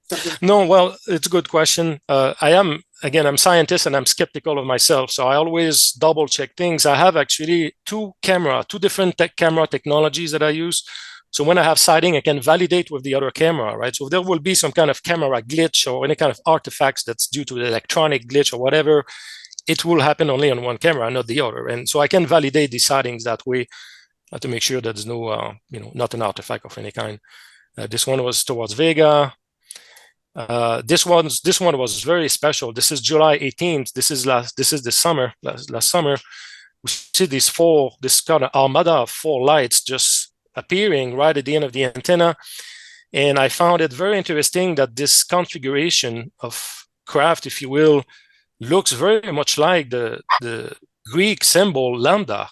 something? No, well, it's a good question. I'm scientist and I'm skeptical of myself. So I always double check things. I have actually two different camera technologies that I use. So when I have sighting, I can validate with the other camera, right? So if there will be some kind of camera glitch or any kind of artifacts that's due to the electronic glitch or whatever, it will happen only on one camera, not the other. And so I can validate the sightings that way to make sure that there's no, not an artifact of any kind. This one was towards Vega. This one was very special. This is July 18th. This is this summer, last summer. We see this kind of armada of four lights just appearing right at the end of the antenna. And I found it very interesting that this configuration of craft, if you will, looks very much like the Greek symbol lambda.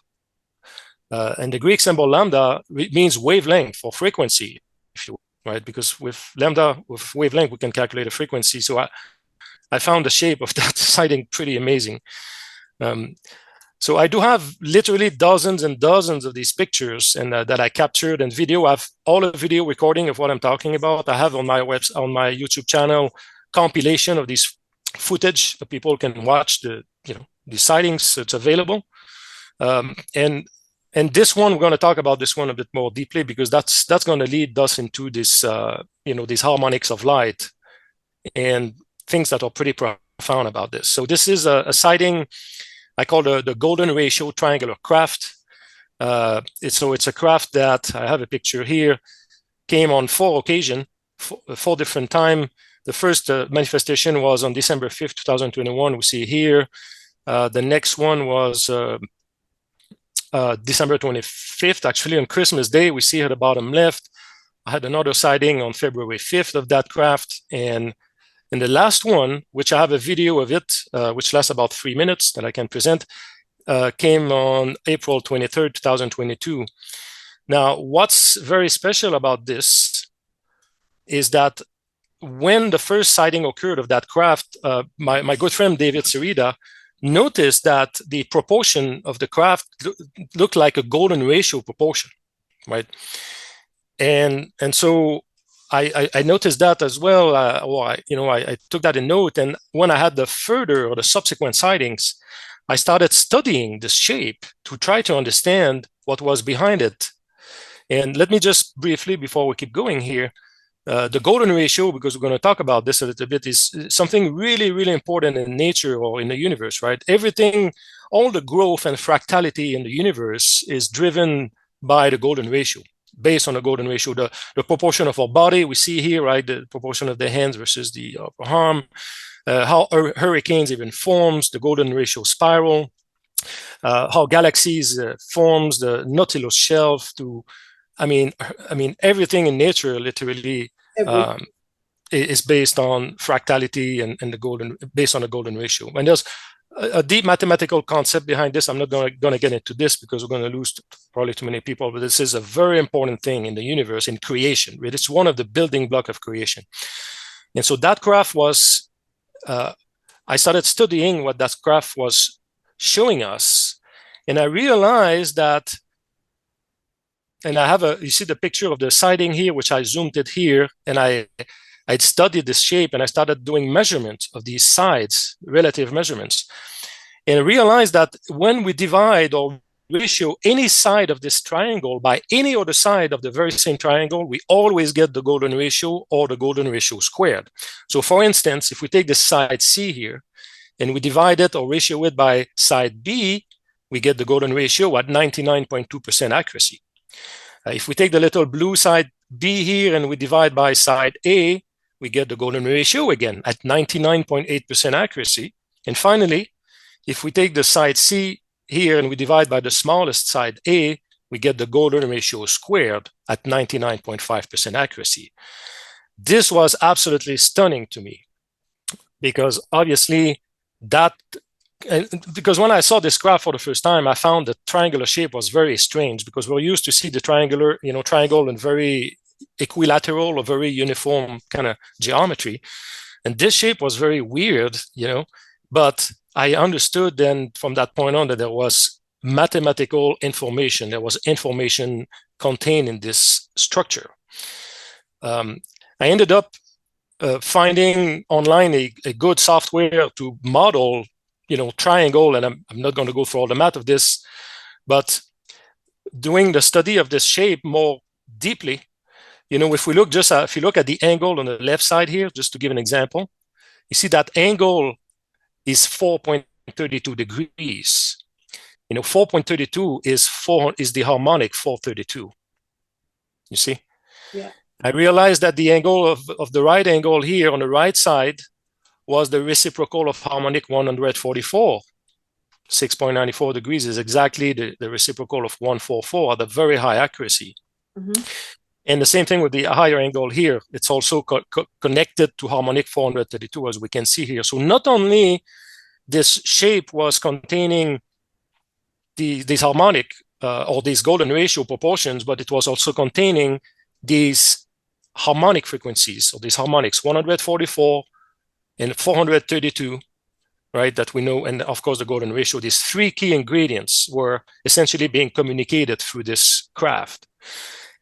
And the Greek symbol lambda means wavelength or frequency, if you will, right? Because with lambda, with wavelength, we can calculate a frequency. So I found the shape of that sighting pretty amazing. So I do have literally dozens and dozens of these pictures and that I captured and video. I have all the video recording of what I'm talking about. I have on my YouTube channel compilation of these footage that people can watch the sightings. It's available. And this one, we're going to talk about this one a bit more deeply because that's going to lead us into this these harmonics of light and things that are pretty profound about this. So this is a sighting I call the golden ratio triangular craft. It's a craft that I have a picture here, came on four different times. The first manifestation was on December 5th, 2021. We see here. The next one was December 25th, actually on Christmas Day. We see at the bottom left. I had another sighting on February 5th of that craft. And the last one, which I have a video of it, which lasts about 3 minutes that I can present, came on April 23rd, 2022. Now, what's very special about this is that when the first sighting occurred of that craft, my good friend David Cerida noticed that the proportion of the craft looked like a golden ratio proportion, right? And so I noticed that as well. I took that in note, and when I had the subsequent sightings, I started studying this shape to try to understand what was behind it. And let me just briefly, before we keep going here, the golden ratio, because we're going to talk about this a little bit, is something really, really important in nature or in the universe, right? Everything, all the growth and fractality in the universe is driven by the golden ratio. Based on the golden ratio, the proportion of our body, we see here, right, the proportion of the hands versus the upper arm, how hurricanes even forms, the golden ratio spiral, how galaxies forms, the Nautilus shelf, I mean, everything in nature literally is based on fractality and based on the golden ratio. And there's a deep mathematical concept behind this. I'm not going to get into this because we're going to lose probably too many people, but this is a very important thing in the universe, in creation. Right? It's one of the building blocks of creation. And so that graph was, I started studying what that graph was showing us. And I realized that, and you see the picture of the sighting here, which I zoomed it here, and I'd studied this shape and I started doing measurements of these sides, relative measurements, and I realized that when we divide or ratio any side of this triangle by any other side of the very same triangle, we always get the golden ratio or the golden ratio squared. So for instance, if we take the side C here and we divide it or ratio it by side B, we get the golden ratio at 99.2% accuracy. If we take the little blue side B here and we divide by side A, we get the golden ratio again at 99.8% accuracy. And finally, if we take the side C here and we divide by the smallest side A, we get the golden ratio squared at 99.5% accuracy. This was absolutely stunning to me because obviously because when I saw this graph for the first time, I found the triangular shape was very strange because we're used to see the triangle in very equilateral or very uniform kind of geometry. And this shape was very weird, but I understood then from that point on that there was mathematical information. There was information contained in this structure. I ended up finding online a good software to model, triangle, and I'm not going to go through all the math of this, but doing the study of this shape more deeply, if you look at the angle on the left side here, just to give an example, you see that angle is 4.32 degrees. 4.32 is the harmonic 432. You see? Yeah. I realized that the angle of the right angle here on the right side was the reciprocal of harmonic 144. 6.94 degrees is exactly the reciprocal of 144 at a very high accuracy. Mm-hmm. And the same thing with the higher angle here. It's also connected to harmonic 432, as we can see here. So not only this shape was containing these harmonic or these golden ratio proportions, but it was also containing these harmonic frequencies, or these harmonics, 144 and 432, right, that we know, and of course the golden ratio. These three key ingredients were essentially being communicated through this craft.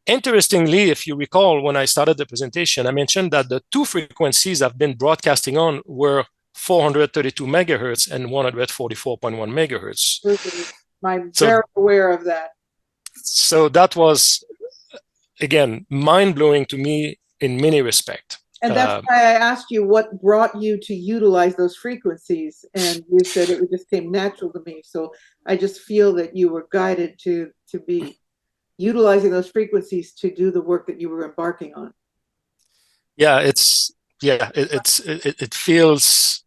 Interestingly, if you recall, when I started the presentation, I mentioned that the two frequencies I've been broadcasting on were 432 megahertz and 144.1 megahertz. I'm very aware of that. So that was, again, mind-blowing to me in many respects. And that's why I asked you what brought you to utilize those frequencies. And you said it just came natural to me. So I just feel that you were guided to be utilizing those frequencies to do the work that you were embarking on. Yeah, it feels,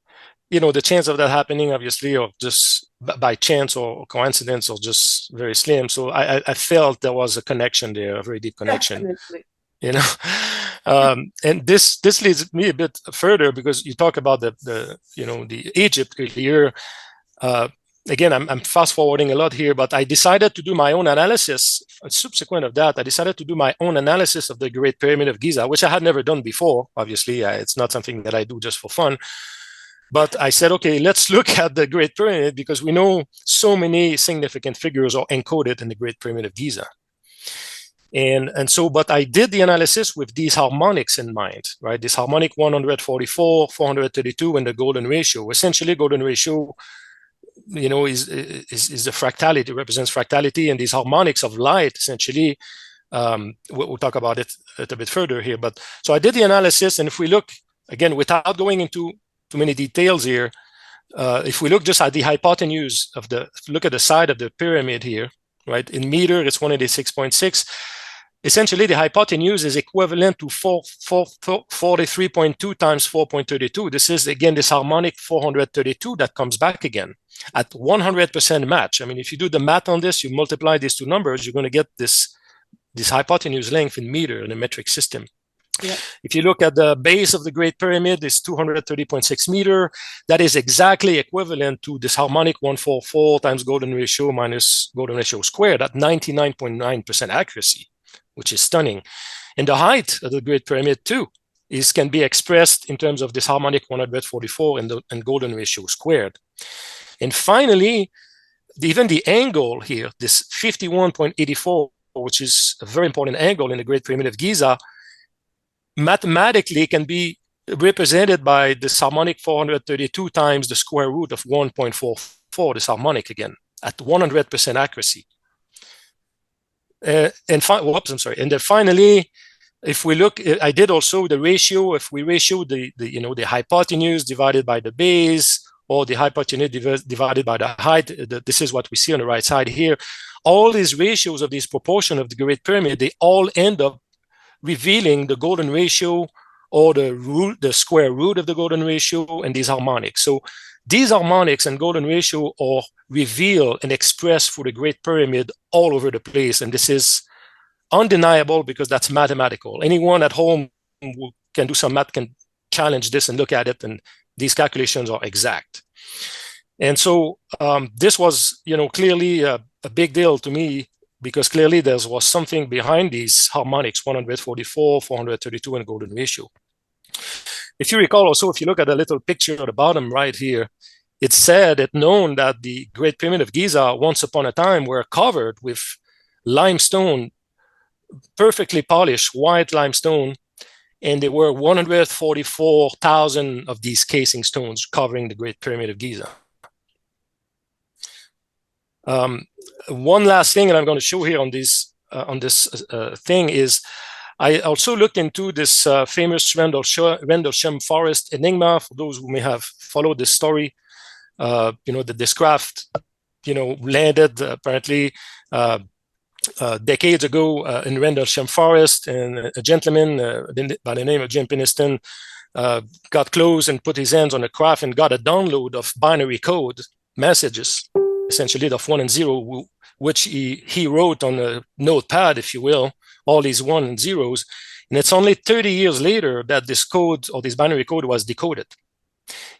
the chance of that happening, obviously, or just by chance or coincidence, or just very slim. So I felt there was a connection there, a very deep connection. Definitely. And this leads me a bit further, because you talk about the Egypt earlier. Again, I'm fast forwarding a lot here, but I decided to do my own analysis. Subsequent of that, I decided to do my own analysis of the Great Pyramid of Giza, which I had never done before. Obviously, it's not something that I do just for fun. But I said, okay, let's look at the Great Pyramid, because we know so many significant figures are encoded in the Great Pyramid of Giza. But I did the analysis with these harmonics in mind, right? This harmonic 144, 432, and the golden ratio. Essentially, golden ratio, is the fractality, represents fractality, and these harmonics of light, essentially, we'll talk about it a bit further here. But so I did the analysis, and if we look, again, without going into too many details here, if we look just at the hypotenuse look at the side of the pyramid here, right? In meter, it's 186.6. Essentially, the hypotenuse is equivalent to 43.2 times 4.32. This is, again, this harmonic 432 that comes back again at 100% match. I mean, if you do the math on this, you multiply these two numbers, you're going to get this hypotenuse length in meter in a metric system. Yeah. If you look at the base of the Great Pyramid, it's 230.6 meter. That is exactly equivalent to this harmonic 144 times golden ratio minus golden ratio squared at 99.9% accuracy, which is stunning. And the height of the Great Pyramid, too, can be expressed in terms of this harmonic 144 and golden ratio squared. And finally, even the angle here, this 51.84, which is a very important angle in the Great Pyramid of Giza, mathematically can be represented by this harmonic 432 times the square root of 1.44, this harmonic again, at 100% accuracy. And then finally, if we look, I did also the ratio. If we ratio the hypotenuse divided by the base, or the hypotenuse divided by the height, this is what we see on the right side here. All these ratios of these proportion of the Great Pyramid, they all end up revealing the golden ratio, or the square root of the golden ratio, and these harmonics. So these harmonics and golden ratio are revealed and expressed for the Great Pyramid all over the place. And this is undeniable, because that's mathematical. Anyone at home who can do some math can challenge this and look at it, and these calculations are exact. And so this was, clearly a big deal to me, because clearly there was something behind these harmonics, 144, 432, and golden ratio. If you recall also, if you look at the little picture at the bottom right here, it's said, it's known that the Great Pyramid of Giza, once upon a time, were covered with limestone perfectly polished white limestone, and there were 144,000 of these casing stones covering the Great Pyramid of Giza. One last thing that I'm going to show here on this thing is I also looked into this famous Rendlesham Forest enigma. For those who may have followed this story, that this craft, landed apparently decades ago in Rendlesham Forest, and a gentleman by the name of Jim Peniston got close and put his hands on the craft and got a download of binary code messages, essentially of 1 and 0, which he wrote on a notepad, if you will, all these 1 and 0s. And it's only 30 years later that this code, or this binary code, was decoded.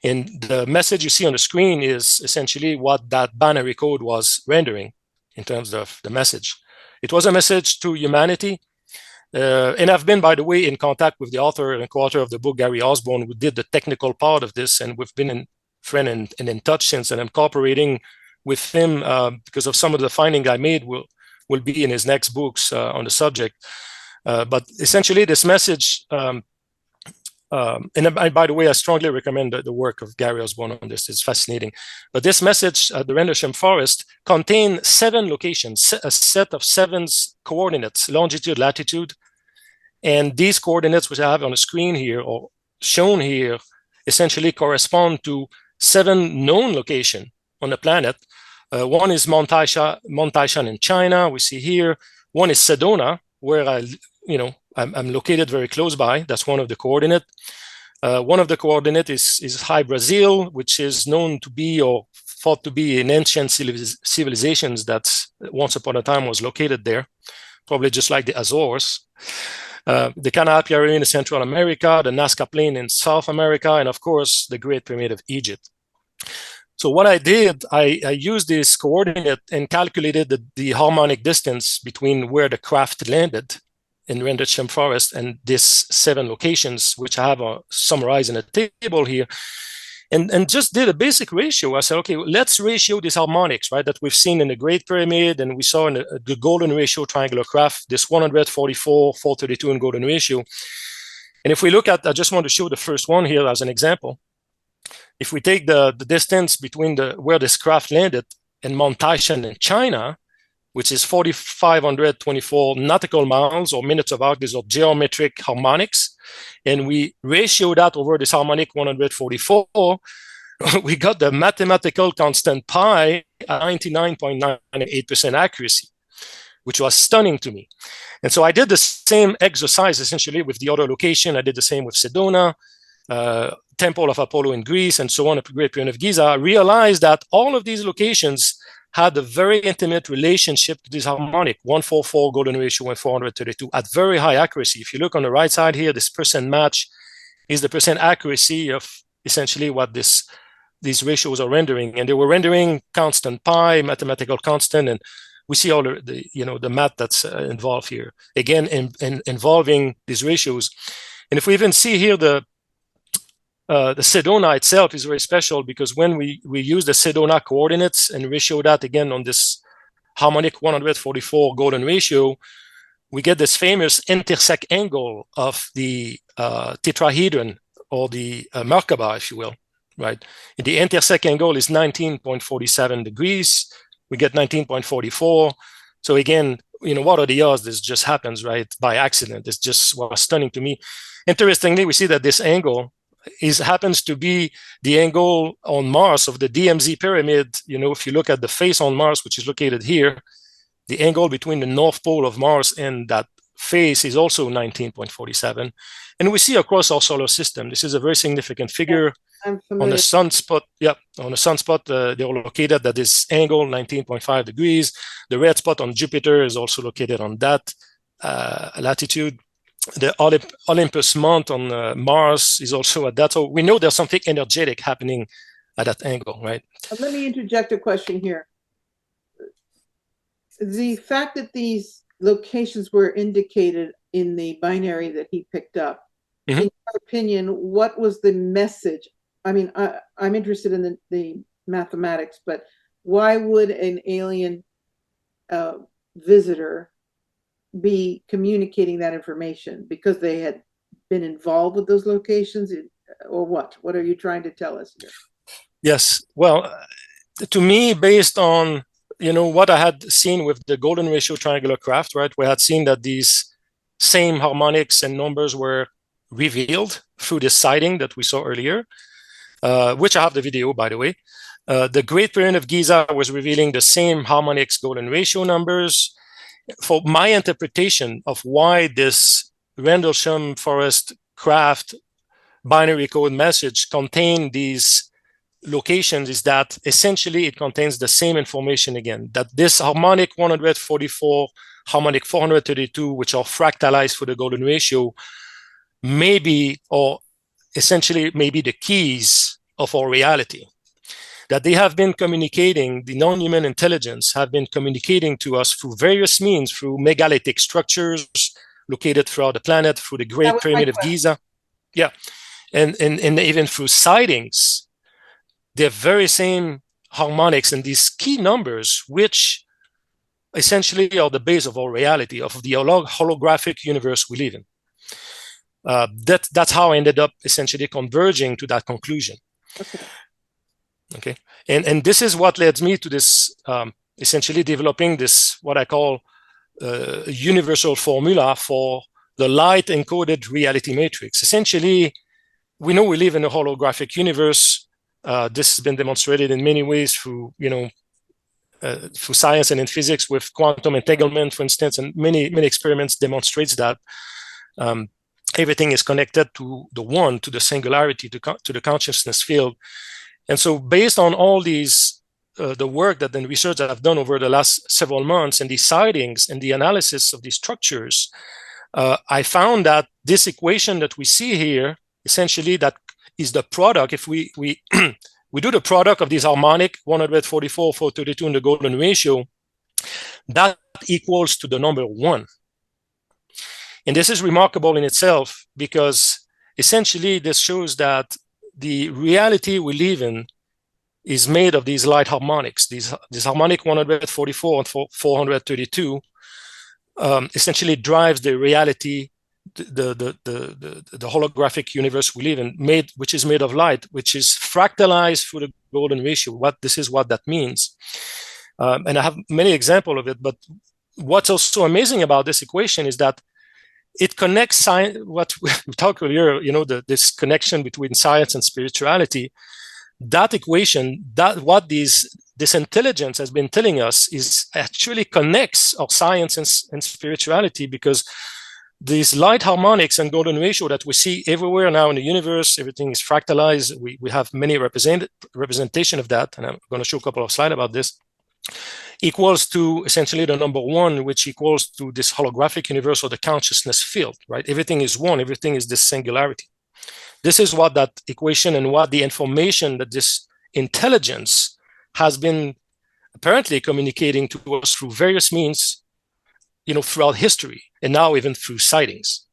And the message you see on the screen is essentially what that binary code was rendering in terms of the message. It was a message to humanity. And I've been, by the way, in contact with the author and co-author of the book, Gary Osborne, who did the technical part of this, and we've been in touch since, and I'm cooperating with him because of some of the findings I made will be in his next books on the subject. But essentially, this message, and by the way, I strongly recommend the work of Gary Osborne on this. It's fascinating. But this message at the Rendlesham Forest contained 7 locations, a set of 7 coordinates, longitude, latitude. And these coordinates, which I have on the screen here, or shown here, essentially correspond to 7 known locations on the planet. One is Mount Taishan in China, we see here. One is Sedona, where I'm located very close by. That's one of the coordinates. One of the coordinates is High Brazil, which is known to be, or thought to be, an ancient civilizations that once upon a time was located there, probably just like the Azores. The Canopy Area in Central America, the Nazca Plain in South America, and of course, the Great Pyramid of Egypt. So what I did, I used this coordinate and calculated the harmonic distance between where the craft landed in Rendlesham Forest and these 7 locations, which I have summarized in a table here, and just did a basic ratio. I said, okay, let's ratio these harmonics, right, that we've seen in the Great Pyramid, and we saw in the golden ratio triangular craft, this 144, 432 in golden ratio. And if we look at, I just want to show the first one here as an example. If we take the distance between where this craft landed and Mount Taishan in China, which is 4,524 nautical miles or minutes of arc, these are geometric harmonics, and we ratio that over this harmonic 144, we got the mathematical constant pi at 99.98% accuracy, which was stunning to me. And so I did the same exercise essentially with the other location. I did the same with Sedona, Temple of Apollo in Greece, and so on, the Great Pyramid of Giza. I realized that all of these locations had a very intimate relationship to this harmonic, 144 golden ratio and 432 at very high accuracy. If you look on the right side here, this percent match is the percent accuracy of essentially what these ratios are rendering. And they were rendering constant pi, mathematical constant, and we see all the math that's involved here. Again, involving these ratios. And if we even see here the Sedona itself is very special, because when we use the Sedona coordinates and ratio that again on this harmonic 144 golden ratio, we get this famous intersect angle of the tetrahedron, or the Merkaba, if you will, right? And the intersect angle is 19.47 degrees. We get 19.44. So again, what are the odds this just happens, right, by accident? It's just was stunning to me. Interestingly, we see that this angle happens to be the angle on Mars of the DMZ pyramid. If you look at the face on Mars, which is located here, the angle between the North Pole of Mars and that face is also 19.47. And we see across our solar system, this is a very significant figure. On the sunspot, on the sunspot, they are located at this angle, 19.5 degrees. The red spot on Jupiter is also located on that latitude. The Olympus Mount on Mars is also at that. So we know there's something energetic happening at that angle, right? Let me interject a question here. The fact that these locations were indicated in the binary that he picked up, in your opinion, what was the message? I mean, I'm interested in the mathematics, but why would an alien visitor be communicating that information because they had been involved with those locations, or what? What are you trying to tell us here? Yes. Well, to me, based on what I had seen with the golden ratio triangular craft, right, we had seen that these same harmonics and numbers were revealed through this sighting that we saw earlier, which I have the video, by the way. The Great Pyramid of Giza was revealing the same harmonics golden ratio numbers. For my interpretation of why this Rendlesham Forest craft binary code message contained these locations is that essentially it contains the same information again, that this harmonic 144, harmonic 432, which are fractalized for the golden ratio, maybe, or essentially maybe the keys of our reality. That they have been communicating, the non-human intelligence have been communicating to us through various means, through megalithic structures located throughout the planet, through the Great Pyramid of Giza. Yeah, and even through sightings. The very same harmonics and these key numbers, which essentially are the base of our reality, of the holographic universe we live in. That's how I ended up essentially converging to that conclusion. Okay, and this is what led me to this, essentially developing this, what I call a universal formula for the light encoded reality matrix. Essentially, we know we live in a holographic universe. This has been demonstrated in many ways through, through science and in physics with quantum entanglement, for instance, and many experiments demonstrates that everything is connected to the one, to the singularity, to the consciousness field. And so based on all these, the work that the research that I've done over the last several months and the sightings and the analysis of these structures, I found that this equation that we see here, essentially that is the product, if we do the product of these harmonic 144, 432 in the golden ratio, that equals to the number 1. And this is remarkable in itself because essentially this shows that the reality we live in is made of these light harmonics, these harmonic 144 and 432 essentially drives the reality, the holographic universe we live in, which is made of light, which is fractalized through the golden ratio. This is what that means. And I have many examples of it, but what's also amazing about this equation is that it connects science, what we talked earlier, this connection between science and spirituality. That equation, what this intelligence has been telling us is actually connects our science and spirituality, because these light harmonics and golden ratio that we see everywhere now in the universe, everything is fractalized. We have many representation of that, and I'm going to show a couple of slides about this, equals to essentially the number 1, which equals to this holographic universe or the consciousness field, right? Everything is one, everything is this singularity. This is what that equation and what the information that this intelligence has been apparently communicating to us through various means, throughout history, and now even through sightings.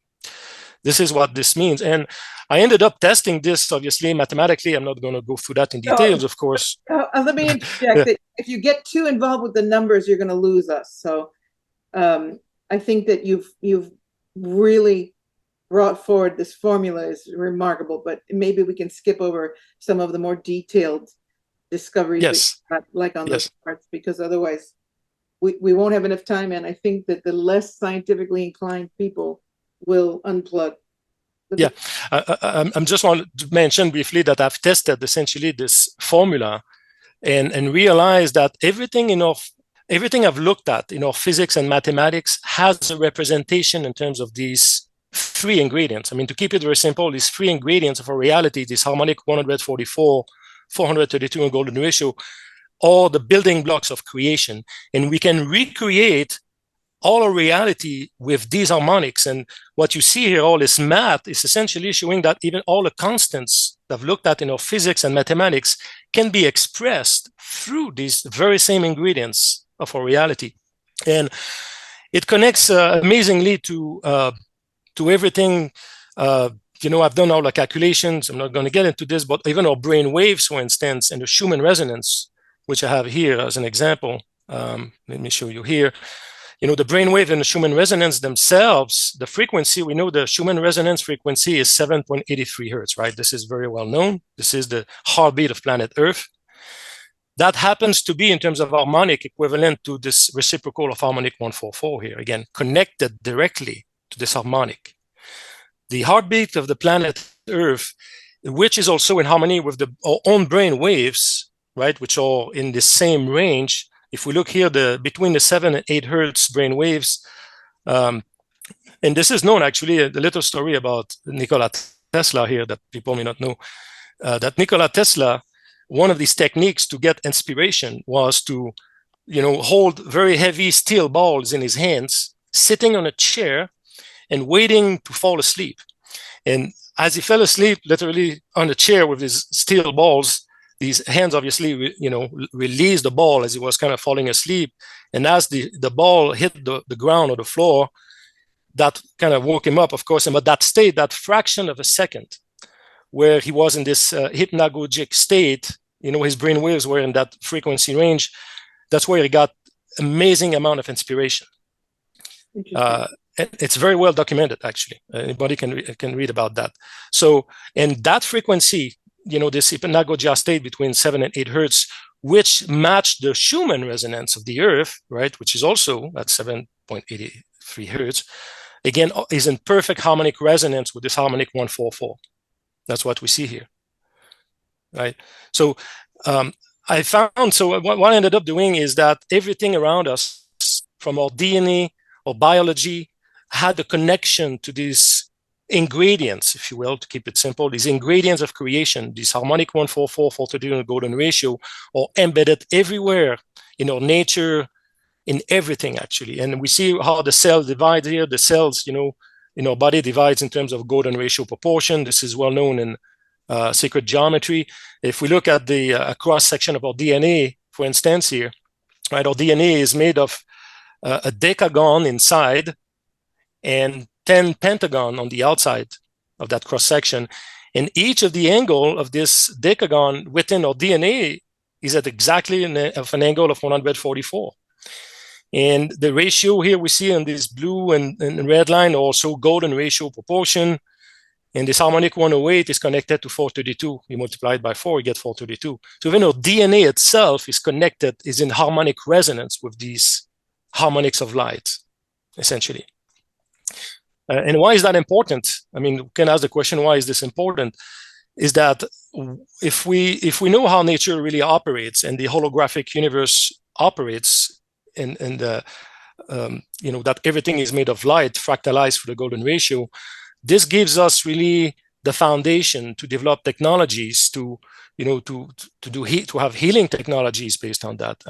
This is what this means. And I ended up testing this, obviously, mathematically. I'm not going to go through that in details, of course. Let me interject that if you get too involved with the numbers, you're going to lose us. So I think that you've really brought forward this formula is remarkable, but maybe we can skip over some of the more detailed discoveries, yes, like on those parts, because otherwise we won't have enough time. And I think that the less scientifically inclined people will unplug. Yeah, I'm just want to mention briefly that I've tested essentially this formula and realized that everything I've looked at in our physics and mathematics has a representation in terms of these 3 ingredients. I mean, to keep it very simple, these 3 ingredients of our reality, this harmonic 144, 432 and golden ratio, are the building blocks of creation. And we can recreate all our reality with these harmonics. And what you see here, all this math, is essentially showing that even all the constants that I've looked at in our physics and mathematics can be expressed through these very same ingredients of our reality. And it connects amazingly to everything. I've done all the calculations. I'm not going to get into this, but even our brain waves, for instance, and the Schumann resonance, which I have here as an example. Let me show you here. the brainwave and the Schumann resonance themselves, the frequency, we know the Schumann resonance frequency is 7.83 hertz, right? This is very well known. This is the heartbeat of planet Earth. That happens to be, in terms of harmonic, equivalent to this reciprocal of harmonic 144 here, again, connected directly to this harmonic. The heartbeat of the planet Earth, which is also in harmony with our own brain waves, right, which are in the same range. If we look here, between the 7 and 8 hertz brain waves, and this is known actually, the little story about Nikola Tesla here that people may not know, that Nikola Tesla, one of these techniques to get inspiration was to, hold very heavy steel balls in his hands, sitting on a chair and waiting to fall asleep. And as he fell asleep, literally on the chair with his steel balls, these hands obviously, released the ball as he was kind of falling asleep. And as the ball hit the ground or the floor, that kind of woke him up, of course. But that state, that fraction of a second, where he was in this hypnagogic state, his brain waves were in that frequency range. That's where he got amazing amount of inspiration. It's very well documented, actually. Anybody can read about that. So, and that frequency, this hypnagogia state between 7 and 8 hertz, which matched the Schumann resonance of the Earth, right, which is also at 7.83 hertz, again, is in perfect harmonic resonance with this harmonic 144. That's what we see here, right? So I found, so what I ended up doing is that everything around us, from our DNA or biology, had a connection to these ingredients, if you will, to keep it simple, these ingredients of creation, this harmonic 144, 432 golden ratio, are embedded everywhere in our nature, in everything, actually. And we see how the cell divides here. The cells, in our body divides in terms of golden ratio proportion. This is well known in sacred geometry. If we look at the cross-section of our DNA, for instance, here, right, our DNA is made of a decagon inside and 10 pentagon on the outside of that cross-section. And each of the angle of this decagon within our DNA is at exactly an angle of 144. And the ratio here we see on this blue and red line, also golden ratio proportion. And this harmonic 108 is connected to 432. You multiply it by 4, you get 432. So even though DNA itself is connected, is in harmonic resonance with these harmonics of light, essentially. And why is that important? I mean, you can ask the question, why is this important? Is that if we know how nature really operates and the holographic universe operates, and that everything is made of light, fractalized for the golden ratio, this gives us really the foundation to develop technologies to have healing technologies based on that,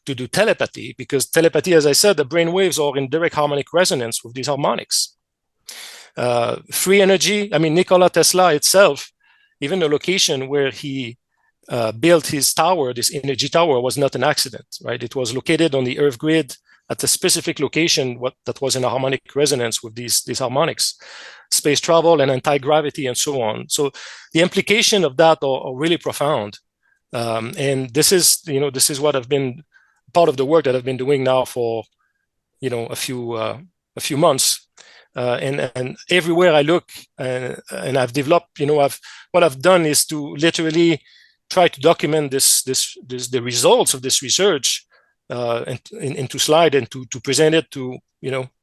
to do telepathy, because telepathy, as I said, the brain waves are in direct harmonic resonance with these harmonics. Free energy, I mean, Nikola Tesla itself, even the location where he built his tower, this energy tower, was not an accident, right? It was located on the Earth grid at a specific location that was in a harmonic resonance with these harmonics, space travel and anti-gravity and so on. So the implication of that are really profound. And this is what I've been part of the work that I've been doing now for, a few months. And everywhere I look, and I've developed, what I've done is to literally try to document the results of this research into slide and to present it to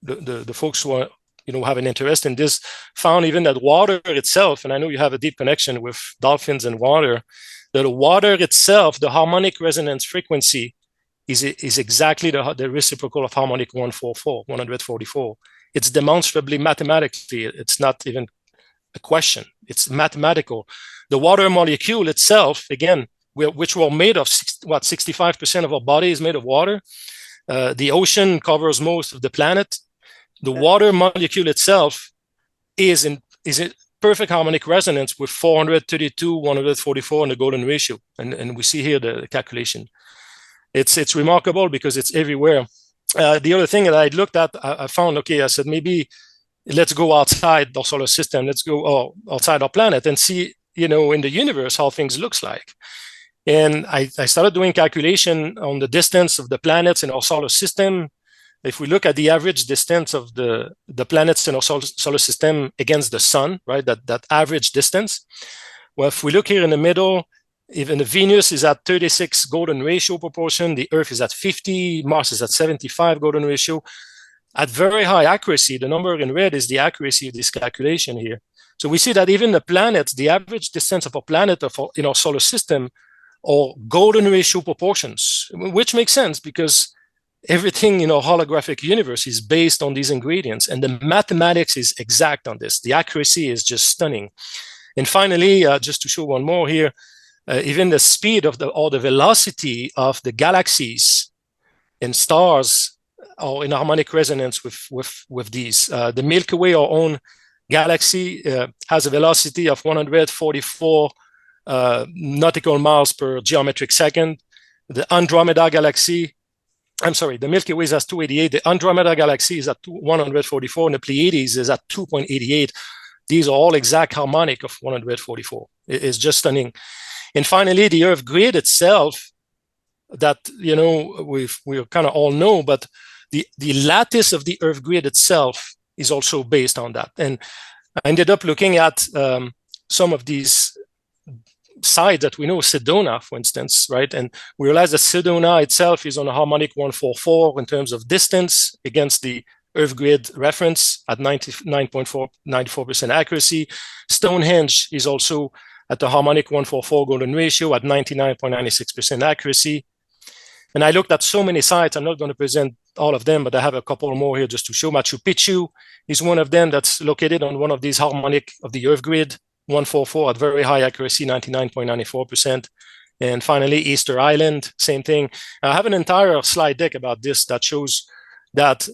the folks who are have an interest in this. Found even that water itself, and I know you have a deep connection with dolphins and water, that the water itself, the harmonic resonance frequency is exactly the reciprocal of harmonic 144. It's demonstrably mathematically, it's not even a question, it's mathematical. The water molecule itself, again, which we're made of, 65% of our body is made of water. The ocean covers most of the planet. The water molecule itself is in perfect harmonic resonance with 432, 144 in the golden ratio. And we see here the calculation. It's remarkable because it's everywhere. The other thing that I looked at, I found, I said, maybe let's go outside our solar system. Let's go outside our planet and see, in the universe, how things looks like. And I started doing calculation on the distance of the planets in our solar system, if we look at the average distance of the planets in our solar system against the sun, right, that average distance, well, if we look here in the middle, even the Venus is at 36 golden ratio proportion, the Earth is at 50, Mars is at 75 golden ratio. At very high accuracy, the number in red is the accuracy of this calculation here. So we see that even the planets, the average distance of a planet in our solar system are golden ratio proportions, which makes sense because everything in our holographic universe is based on these ingredients, and the mathematics is exact on this. The accuracy is just stunning. And finally, just to show one more here, even the speed of or the velocity of the galaxies and stars are in harmonic resonance with these. The Milky Way, our own galaxy, has a velocity of 144 nautical miles per geometric second. The Andromeda galaxy, the Milky Way is at 288. The Andromeda galaxy is at 144, and the Pleiades is at 2.88. These are all exact harmonic of 144. It's just stunning. And finally, the Earth grid itself, that we kind of all know, but the lattice of the Earth grid itself is also based on that. And I ended up looking at some of these sides that we know, Sedona, for instance, right? And we realized that Sedona itself is on a harmonic 144 in terms of distance against the Earth grid reference at 94% accuracy. Stonehenge is also at the harmonic 144 golden ratio at 99.96% accuracy. And I looked at so many sites. I'm not going to present all of them, but I have a couple more here just to show. Machu Picchu is one of them that's located on one of these harmonic of the Earth grid, 144 at very high accuracy, 99.94%. And finally, Easter Island, same thing. I have an entire slide deck about this that shows that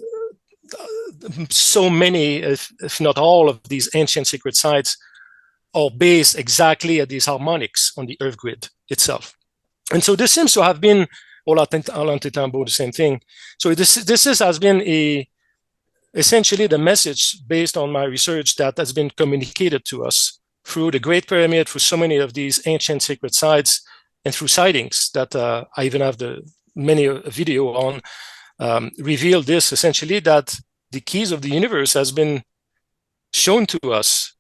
so many, if not all of these ancient secret sites are based exactly at these harmonics on the Earth grid itself. And so this seems to have been the same thing. So this has been essentially the message based on my research that has been communicated to us through the Great Pyramid, through so many of these ancient sacred sites, and through sightings that I even have many video on, reveal this essentially, that the keys of the universe has been shown to us.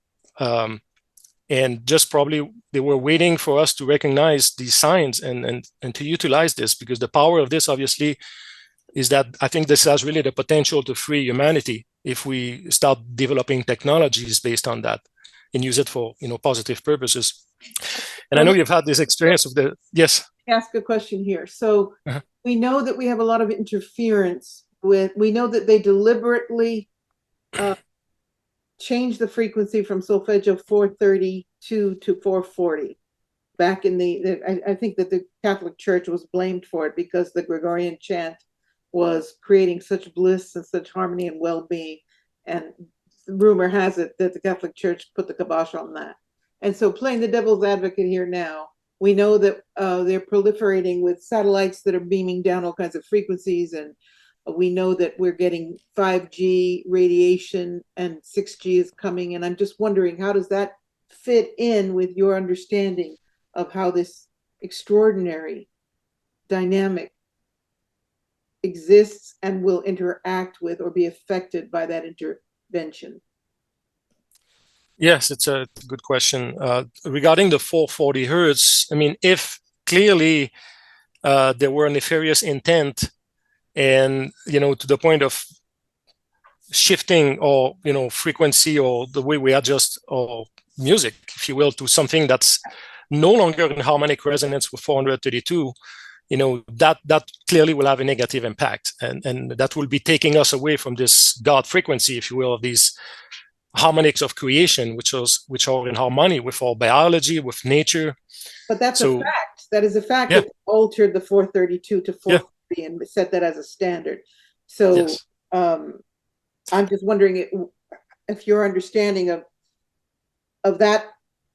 And just probably they were waiting for us to recognize these signs and to utilize this, because the power of this obviously is that I think this has really the potential to free humanity if we start developing technologies based on that and use it for positive purposes. And I know you've had this experience of yes. Ask a question here. So we know that we have a lot of interference we know that they deliberately change the frequency from solfeggio 432 to 440 back in I think that the Catholic Church was blamed for it because the Gregorian chant was creating such bliss and such harmony and well-being, and rumor has it that the Catholic Church put the kibosh on that. And so, playing the devil's advocate here now, we know that they're proliferating with satellites that are beaming down all kinds of frequencies, and we know that we're getting 5G radiation and 6G is coming. And I'm just wondering, how does that fit in with your understanding of how this extraordinary dynamic exists and will interact with or be affected by that intervention? Yes, it's a good question. Regarding the 440 hertz, I mean, if clearly there were nefarious intent and, to the point of shifting or, frequency or the way we adjust our music, if you will, to something that's no longer in harmonic resonance with 432, that clearly will have a negative impact. And that will be taking us away from this God frequency, if you will, of these harmonics of creation, which are in harmony with our biology, with nature. But that's a fact. That is a fact that altered the 432 to 440 and set that as a standard. So I'm just wondering if your understanding of that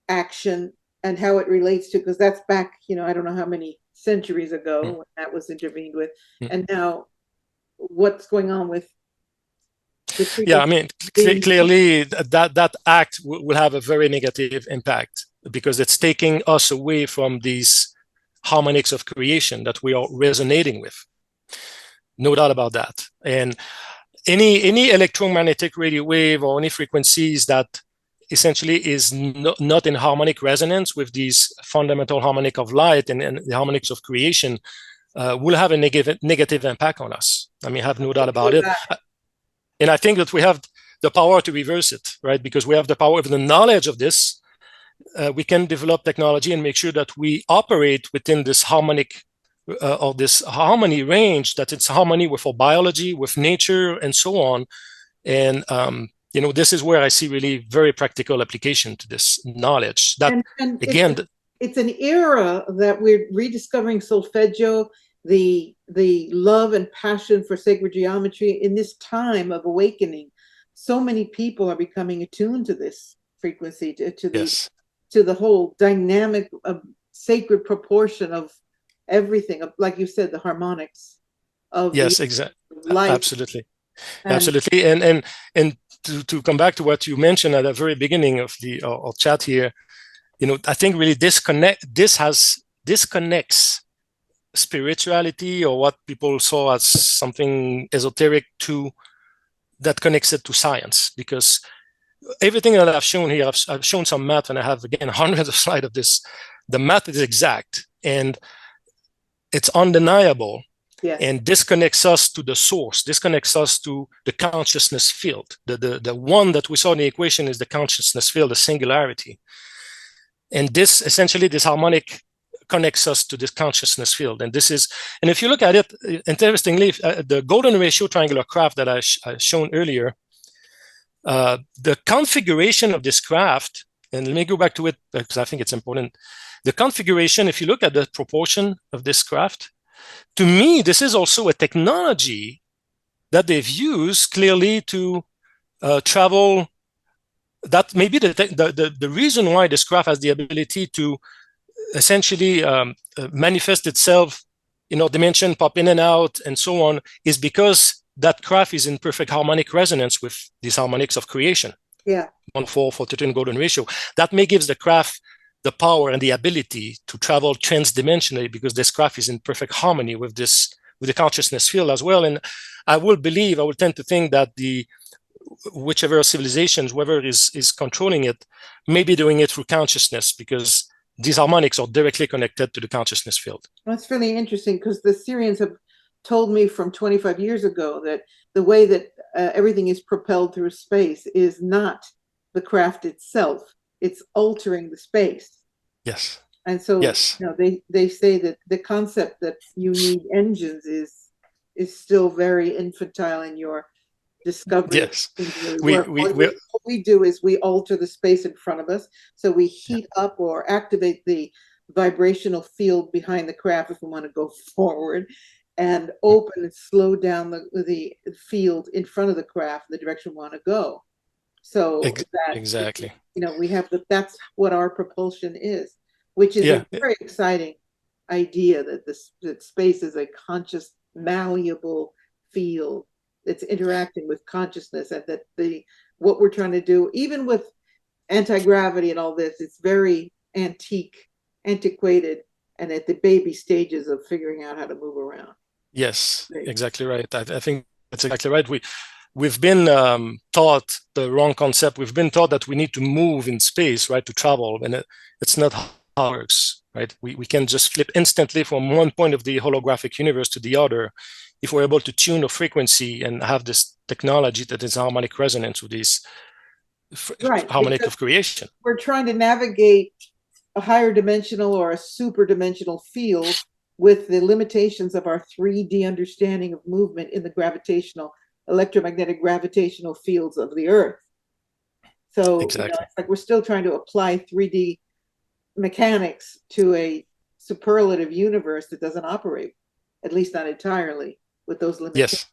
action and how it relates to, because that's back, I don't know how many centuries ago when that was intervened with, and now what's going on with I mean, clearly that act will have a very negative impact because it's taking us away from these harmonics of creation that we are resonating with. no doubt about that. And any electromagnetic radio wave or any frequencies that essentially is not in harmonic resonance with these fundamental harmonic of light and the harmonics of creation will have a negative impact on us. I mean, I have no doubt about it. And I think that we have the power to reverse it, right? Because we have the power of the knowledge of this. We can develop technology and make sure that we operate within this harmonic or this harmony range, that it's harmony with our biology, with nature, and so on. And this is where I see really very practical application to this knowledge. That and again, it's an era that we're rediscovering solfeggio, the love and passion for sacred geometry in this time of awakening. So many people are becoming attuned to this frequency, to the whole dynamic of sacred proportion of everything, like you said, the harmonics of exactly, life. Absolutely. And to come back to what you mentioned at the very beginning of the chat here, I think really disconnects spirituality, or what people saw as something esoteric, to that connects it to science. Because everything that I've shown here, I've shown some math, and I have again hundreds of slides of this. The math is exact and it's undeniable. Yes. And disconnects us to the source, disconnects us to the consciousness field. The one that we saw in the equation is the consciousness field, the singularity. And this harmonic connects us to this consciousness field. And if you look at it, interestingly, the golden ratio triangular craft that I shown earlier, the configuration of this craft, and let me go back to it because I think it's important. The configuration, if you look at the proportion of this craft, to me, this is also a technology that they've used clearly to travel. That may be the reason why this craft has the ability to essentially manifest itself, dimension, pop in and out, and so on, is because that craft is in perfect harmonic resonance with these harmonics of creation. Yeah. 1/4, 42 golden ratio. That may give the craft the power and the ability to travel transdimensionally, because this craft is in perfect harmony with the consciousness field as well. And I will tend to think that whichever civilizations, whoever is controlling it, may be doing it through consciousness, because these harmonics are directly connected to the consciousness field. That's really interesting, because the Syrians have told me from 25 years ago that the way that everything is propelled through space is not the craft itself. It's altering the space. Yes. And so yes. They say that the concept that you need engines is still very infantile in your discovery. Yes. What we do is we alter the space in front of us. So we heat up or activate the vibrational field behind the craft if we want to go forward, and open and slow down the field in front of the craft in the direction we want to go. So exactly. We have that's what our propulsion is, which is a very exciting idea, that space is a conscious, malleable field that's interacting with consciousness, and that what we're trying to do, even with anti-gravity and all this, it's very antiquated, and at the baby stages of figuring out how to move around. Yes, exactly right. I think that's exactly right. We've been taught the wrong concept. We've been taught that we need to move in space, right, to travel, and it's not how it works, right? We can just flip instantly from one point of the holographic universe to the other if we're able to tune a frequency and have this technology that is harmonic resonance with these harmonic of creation. We're trying to navigate a higher dimensional or a super dimensional field with the limitations of our 3D understanding of movement in the electromagnetic gravitational fields of the Earth. So it's like we're still trying to apply 3D mechanics to a superlative universe that doesn't operate, at least not entirely, with those limitations.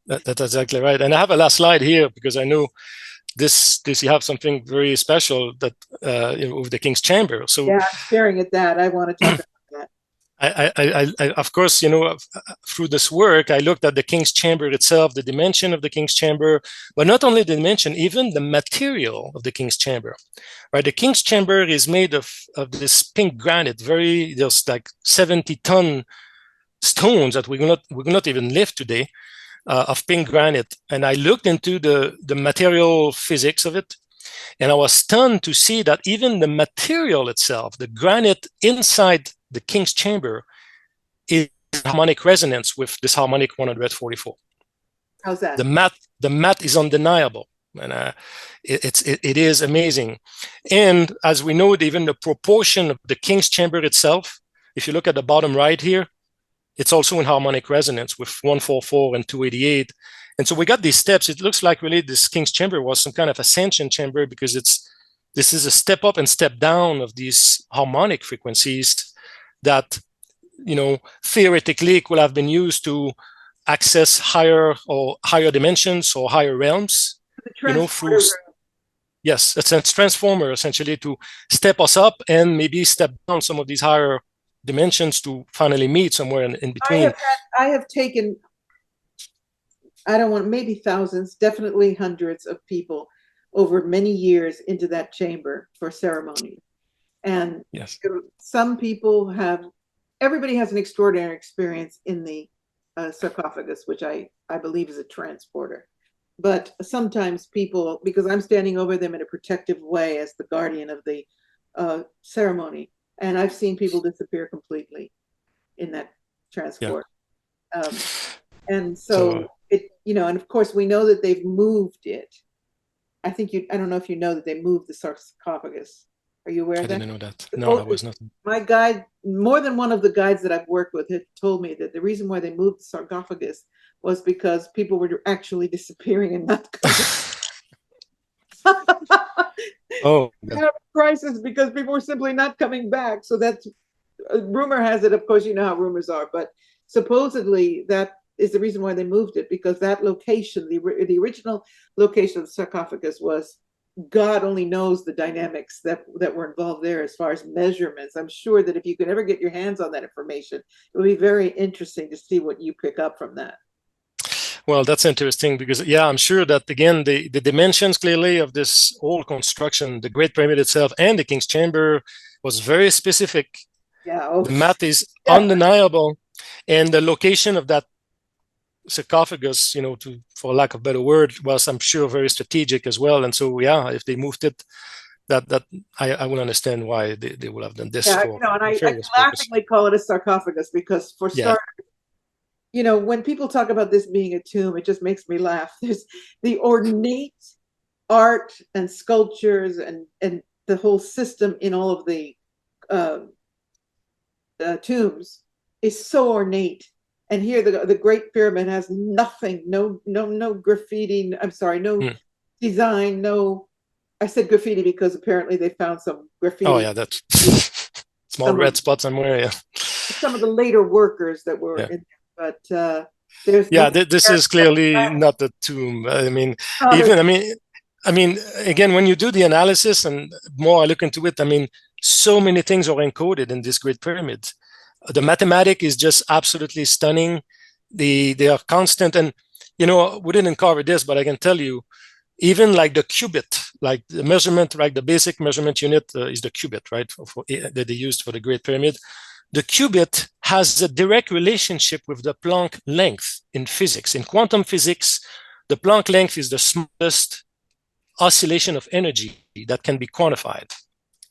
Yes, that's exactly right. And I have a last slide here because I know this you have something very special that with the King's Chamber. So yeah, I'm staring at that. I want to talk about that. I of course, through this work, I looked at the King's Chamber itself, the dimension of the King's Chamber, but not only the dimension, even the material of the King's Chamber, right? The King's Chamber is made of this pink granite, there's like 70-ton stones that we will not even lift today, of pink granite. And I looked into the material physics of it, and I was stunned to see that even the material itself, the granite inside the king's chamber, is harmonic resonance with this harmonic 144. How's that? The math is undeniable, and it is amazing. And as we know, even the proportion of the king's chamber itself, if you look at the bottom right here, it's also in harmonic resonance with 144 and 288. And so we got these steps. It looks like really this king's chamber was some kind of ascension chamber, because this is a step up and step down of these harmonic frequencies that, theoretically could have been used to access higher dimensions or higher realms. Through, yes, it's a transformer essentially to step us up and maybe step down some of these higher dimensions to finally meet somewhere in between. I have taken, I don't want, maybe thousands, definitely hundreds of people over many years into that chamber for ceremony. And yes, some people everybody has an extraordinary experience in the sarcophagus, which I believe is a transporter. But sometimes people, because I'm standing over them in a protective way as the guardian of the ceremony, and I've seen people disappear completely in that transport. Yeah. And so it, and of course we know that they've moved it. I don't know if you know that they moved the sarcophagus. Are you aware of that? I didn't know that. No, I was not. My guide, more than one of the guides that I've worked with, had told me that the reason why they moved the sarcophagus was because people were actually disappearing and not coming. Oh, have a crisis because people were simply not coming back. So that's, rumor has it, of course, you know how rumors are, but supposedly that is the reason why they moved it, because that location, the original location of the sarcophagus, was, God only knows the dynamics that were involved there as far as measurements. I'm sure that if you could ever get your hands on that information, it would be very interesting to see what you pick up from that. Well, that's interesting, because I'm sure that, again, the dimensions clearly of this whole construction, the Great Pyramid itself and the King's Chamber, was very specific. Yeah. The math is undeniable, and the location of that sarcophagus, for lack of a better word, was, I'm sure, very strategic as well. And so, if they moved it, that I will understand why they would have done this. Yeah, and I laughingly call it a sarcophagus because, for starters, when people talk about this being a tomb, it just makes me laugh. There's the ornate art and sculptures and the whole system in all of the tombs is so ornate. And here the Great Pyramid has nothing, no graffiti. I'm sorry, no design, no. I said graffiti because apparently they found some graffiti. Oh yeah, that's small red spots somewhere. Yeah, some of the later workers that were in there. But there's this is clearly not a tomb. I mean, again, when you do the analysis and more I look into it, so many things are encoded in this Great Pyramid. The mathematics is just absolutely stunning. They are constant, and we didn't cover this, but I can tell you, even like the cubit, like the measurement, like the basic measurement unit is the cubit, right? That they used for the Great Pyramid. The cubit has a direct relationship with the Planck length in physics. In quantum physics, the Planck length is the smallest oscillation of energy that can be quantified,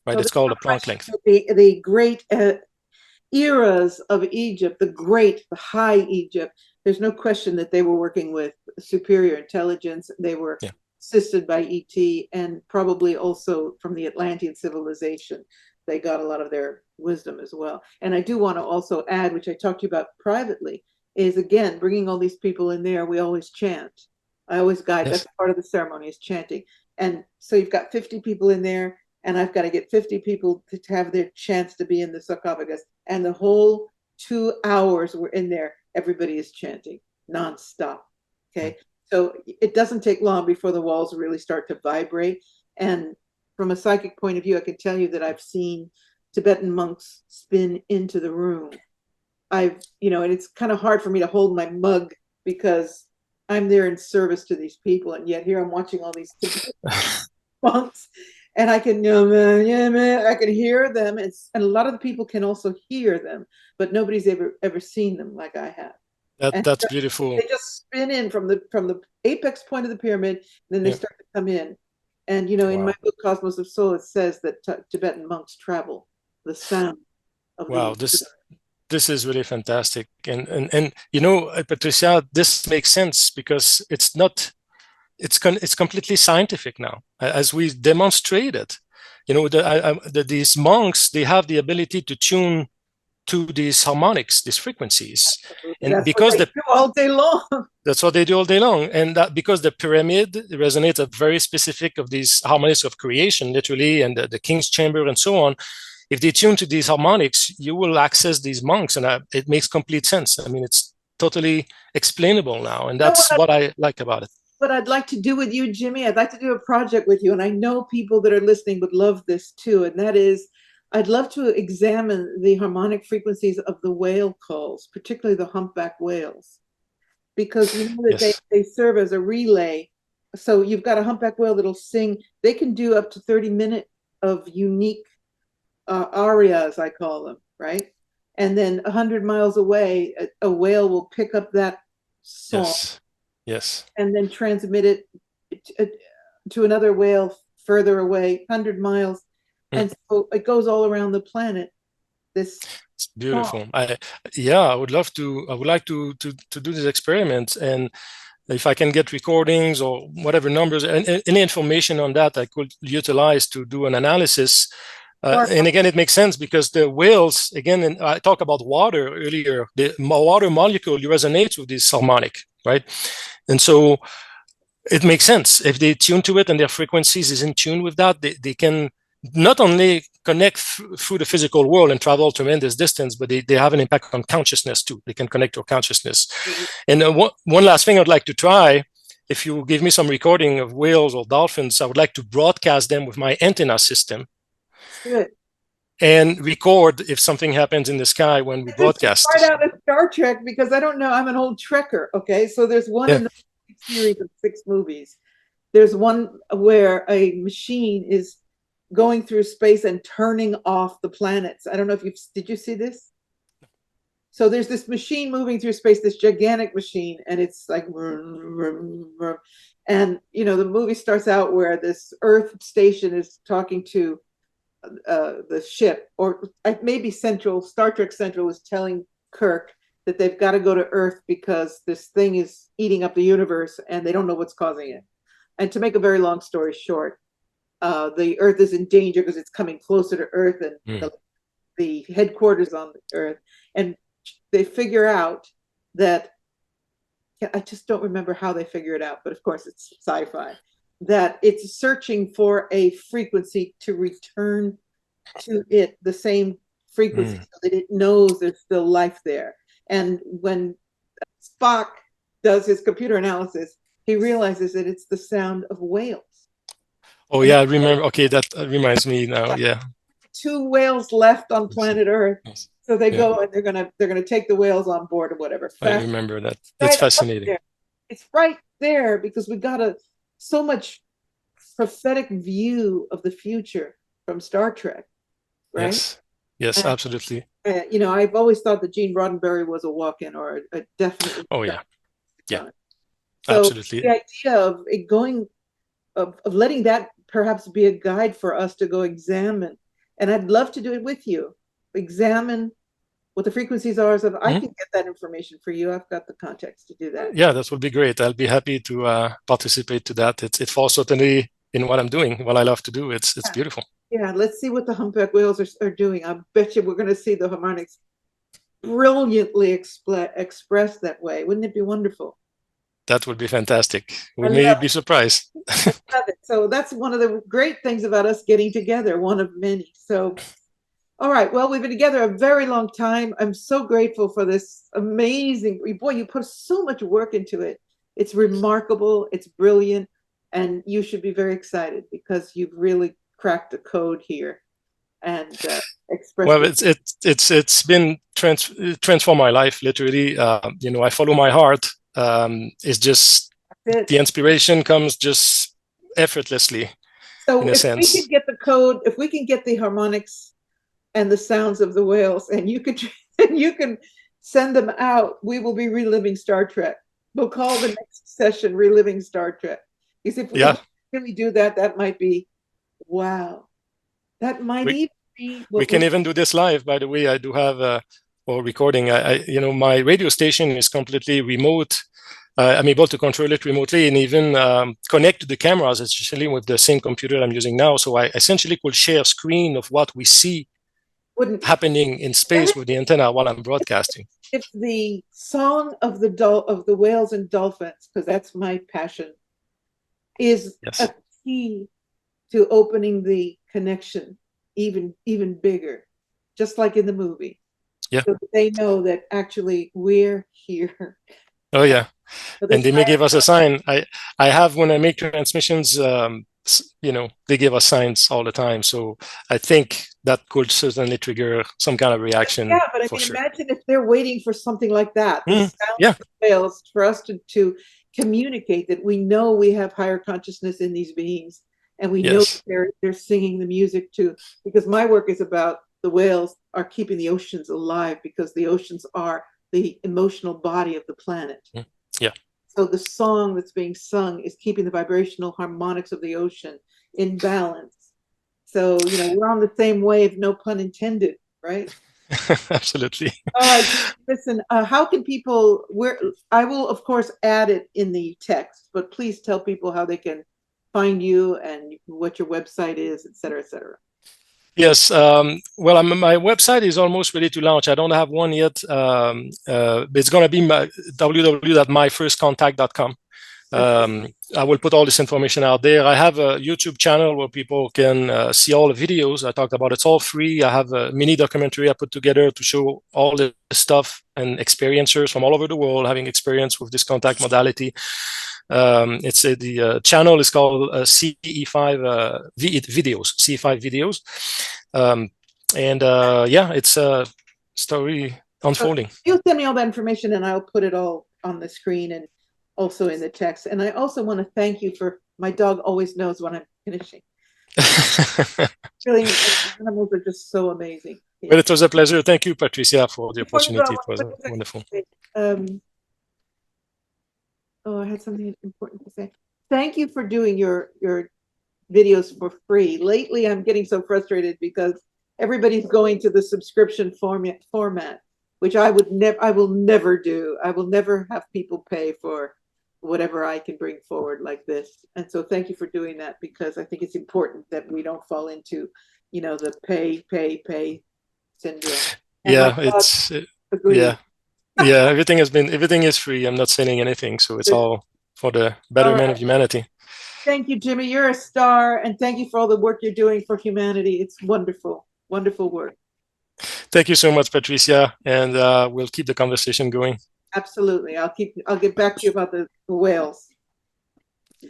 right? So it's called the Planck length. The great eras of Egypt, the high Egypt, there's no question that they were working with superior intelligence. They were assisted by ET, and probably also from the Atlantean civilization. They got a lot of their wisdom as well. And I do want to also add, which I talked to you about privately, is, again, bringing all these people in there, we always chant. I always guide. That's part of the ceremony, is chanting. And so you've got 50 people in there, and I've got to get 50 people to have their chance to be in the sarcophagus. And the whole 2 hours we're in there, everybody is chanting nonstop. Okay. So it doesn't take long before the walls really start to vibrate. And from a psychic point of view, I can tell you that I've seen Tibetan monks spin into the room. And it's kind of hard for me to hold my mug because I'm there in service to these people. And yet here I'm watching all these Tibetan monks. and I can I can hear them, and a lot of the people can also hear them, but nobody's ever seen them like I have. And That's beautiful. they just spin in from the apex point of the pyramid, and then they start to come in. And in my book Cosmos of Soul, it says that Tibetan monks travel the sound of this is really fantastic. And Patricia, this makes sense because it's completely scientific now, as we demonstrated. These monks, they have the ability to tune to these harmonics, these frequencies, and that's because what they do all day long. That's what they do all day long, and that because the pyramid resonates at very specific of these harmonics of creation, literally, and the king's chamber and so on. If they tune to these harmonics, you will access these monks, and it makes complete sense. I mean, it's totally explainable now, and that's what I like about it. What I'd like to do with you, Jimmy, I'd like to do a project with you, and I know people that are listening would love this too, and that is, I'd love to examine the harmonic frequencies of the whale calls, particularly the humpback whales, because that they serve as a relay. So you've got a humpback whale that'll sing. They can do up to 30 minutes of unique arias, I call them, right? And then 100 miles away, a whale will pick up that song. Yes. And then transmit it to another whale further away, 100 miles. And so it goes all around the planet. It's beautiful. I would love to. I would like to do these experiments, and if I can get recordings or whatever numbers and any information on that, I could utilize to do an analysis. And again, it makes sense because the whales, again, and I talked about water earlier, the water molecule resonates with this harmonic, right? And so it makes sense. If they tune to it and their frequencies is in tune with that, they can not only connect through the physical world and travel tremendous distance, but they have an impact on consciousness too. They can connect to consciousness. And one last thing I'd like to try, if you give me some recording of whales or dolphins, I would like to broadcast them with my antenna system. Good. And record if something happens in the sky when we broadcast. Start out of Star Trek, because I don't know, I'm an old Trekker, okay? So there's one in the series of 6 movies. There's one where a machine is going through space and turning off the planets. I don't know if did you see this? So there's this machine moving through space, this gigantic machine, and it's like, and the movie starts out where this Earth station is talking to the ship, or maybe Star Trek Central is telling Kirk that they've got to go to Earth because this thing is eating up the universe and they don't know what's causing it. And to make a very long story short, the Earth is in danger because it's coming closer to Earth and the headquarters on Earth. And they figure out that, I just don't remember how they figure it out, but of course it's sci-fi, that it's searching for a frequency to return to it, the same frequency, so that it knows there's still life there. And when Spock does his computer analysis, he realizes that it's the sound of whales. Oh, yeah, I remember. Okay, that reminds me now. Yeah. 2 whales left on planet Earth. So they go and they're gonna take the whales on board or whatever. I remember that. It's fascinating. It's right there because we got so much prophetic view of the future from Star Trek, right? Yes, absolutely. I've always thought that Gene Roddenberry was a walk-in or a definite. Oh yeah, so absolutely. The idea of it going, of letting that perhaps be a guide for us to go examine, and I'd love to do it with you. Examine what the frequencies are. So I can get that information for you. I've got the context to do that. Yeah, that would be great. I'll be happy to participate to that. It falls certainly in what I'm doing, what I love to do. It's beautiful. Yeah, let's see what the humpback whales are doing. I bet you we're going to see the harmonics brilliantly expressed that way. Wouldn't it be wonderful? That would be fantastic. We may be surprised. I love it. So that's one of the great things about us getting together, one of many. So, all right. Well, we've been together a very long time. I'm so grateful for this amazing, boy, you put so much work into it. It's remarkable. It's brilliant. And you should be very excited because you've really cracked the code here and expressed. Well, it's been transformed my life, literally. I follow my heart. It's just the inspiration comes just effortlessly. So in a if we sense. can get the code, if we can get the harmonics and the sounds of the whales, and you could and you can send them out, we will be reliving Star Trek. We'll call the next session "Reliving Star Trek." Because if we really do that, that might be wow. That might even be. We can even do this live. By the way, I do have or recording. My radio station is completely remote. I'm able to control it remotely and even connect to the cameras, especially with the same computer I'm using now. So I essentially could share a screen of what we see happening in space with the antenna while I'm broadcasting. If the song of the whales and dolphins, because that's my passion, is a key to opening the connection even bigger, just like in the movie. Yeah. So that they know that actually we're here. Oh yeah. And they may give us a sign. I have, when I make transmissions, they give us signs all the time. So I think that could certainly trigger some kind of reaction. Yeah, but I mean, imagine if they're waiting for something like that. The sound of the whales for us to communicate that we know we have higher consciousness in these beings, and we know they're singing the music too. Because my work is about the whales are keeping the oceans alive, because the oceans are the emotional body of the planet. Yeah. So the song that's being sung is keeping the vibrational harmonics of the ocean in balance. So, we're on the same wave, no pun intended, right? Absolutely. All right. Listen, how can people, I will, of course, add it in the text, but please tell people how they can find you and what your website is, et cetera, et cetera. Yes. Well, my website is almost ready to launch. I don't have one yet. It's going to be www.myfirstcontact.com. I will put all this information out there. I have a YouTube channel where people can see all the videos I talked about. It's all free. I have a mini documentary I put together to show all the stuff and experiencers from all over the world having experience with this contact modality. The channel is called CE5 videos, CE5 videos. It's a story unfolding. You'll send me all that information and I'll put it all on the screen and also in the text. And I also want to thank you for, my dog always knows when I'm finishing. Really, animals are just so amazing. Well, it was a pleasure. Thank you, Patricia, for the opportunity. It was wonderful. I had something important to say. Thank you for doing your videos for free. Lately, I'm getting so frustrated because everybody's going to the subscription format, which I will never do. I will never have people pay for whatever I can bring forward like this. And so thank you for doing that, because I think it's important that we don't fall into, the pay syndrome. And everything is free. I'm not selling anything, so it's all for the betterment of humanity. Thank you, Jimmy. You're a star, and thank you for all the work you're doing for humanity. It's wonderful, wonderful work. Thank you so much, Patricia, and we'll keep the conversation going. Absolutely. I'll get back to you about the whales.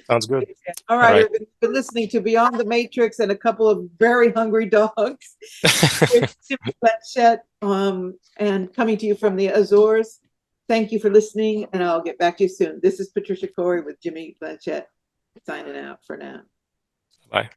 Sounds good. All right. You've been listening to Beyond the Matrix and a couple of very hungry dogs. Blanchette, and coming to you from the Azores. Thank you for listening, and I'll get back to you soon. This is Patricia Cori with Jimmy Blanchette, signing out for now. Bye.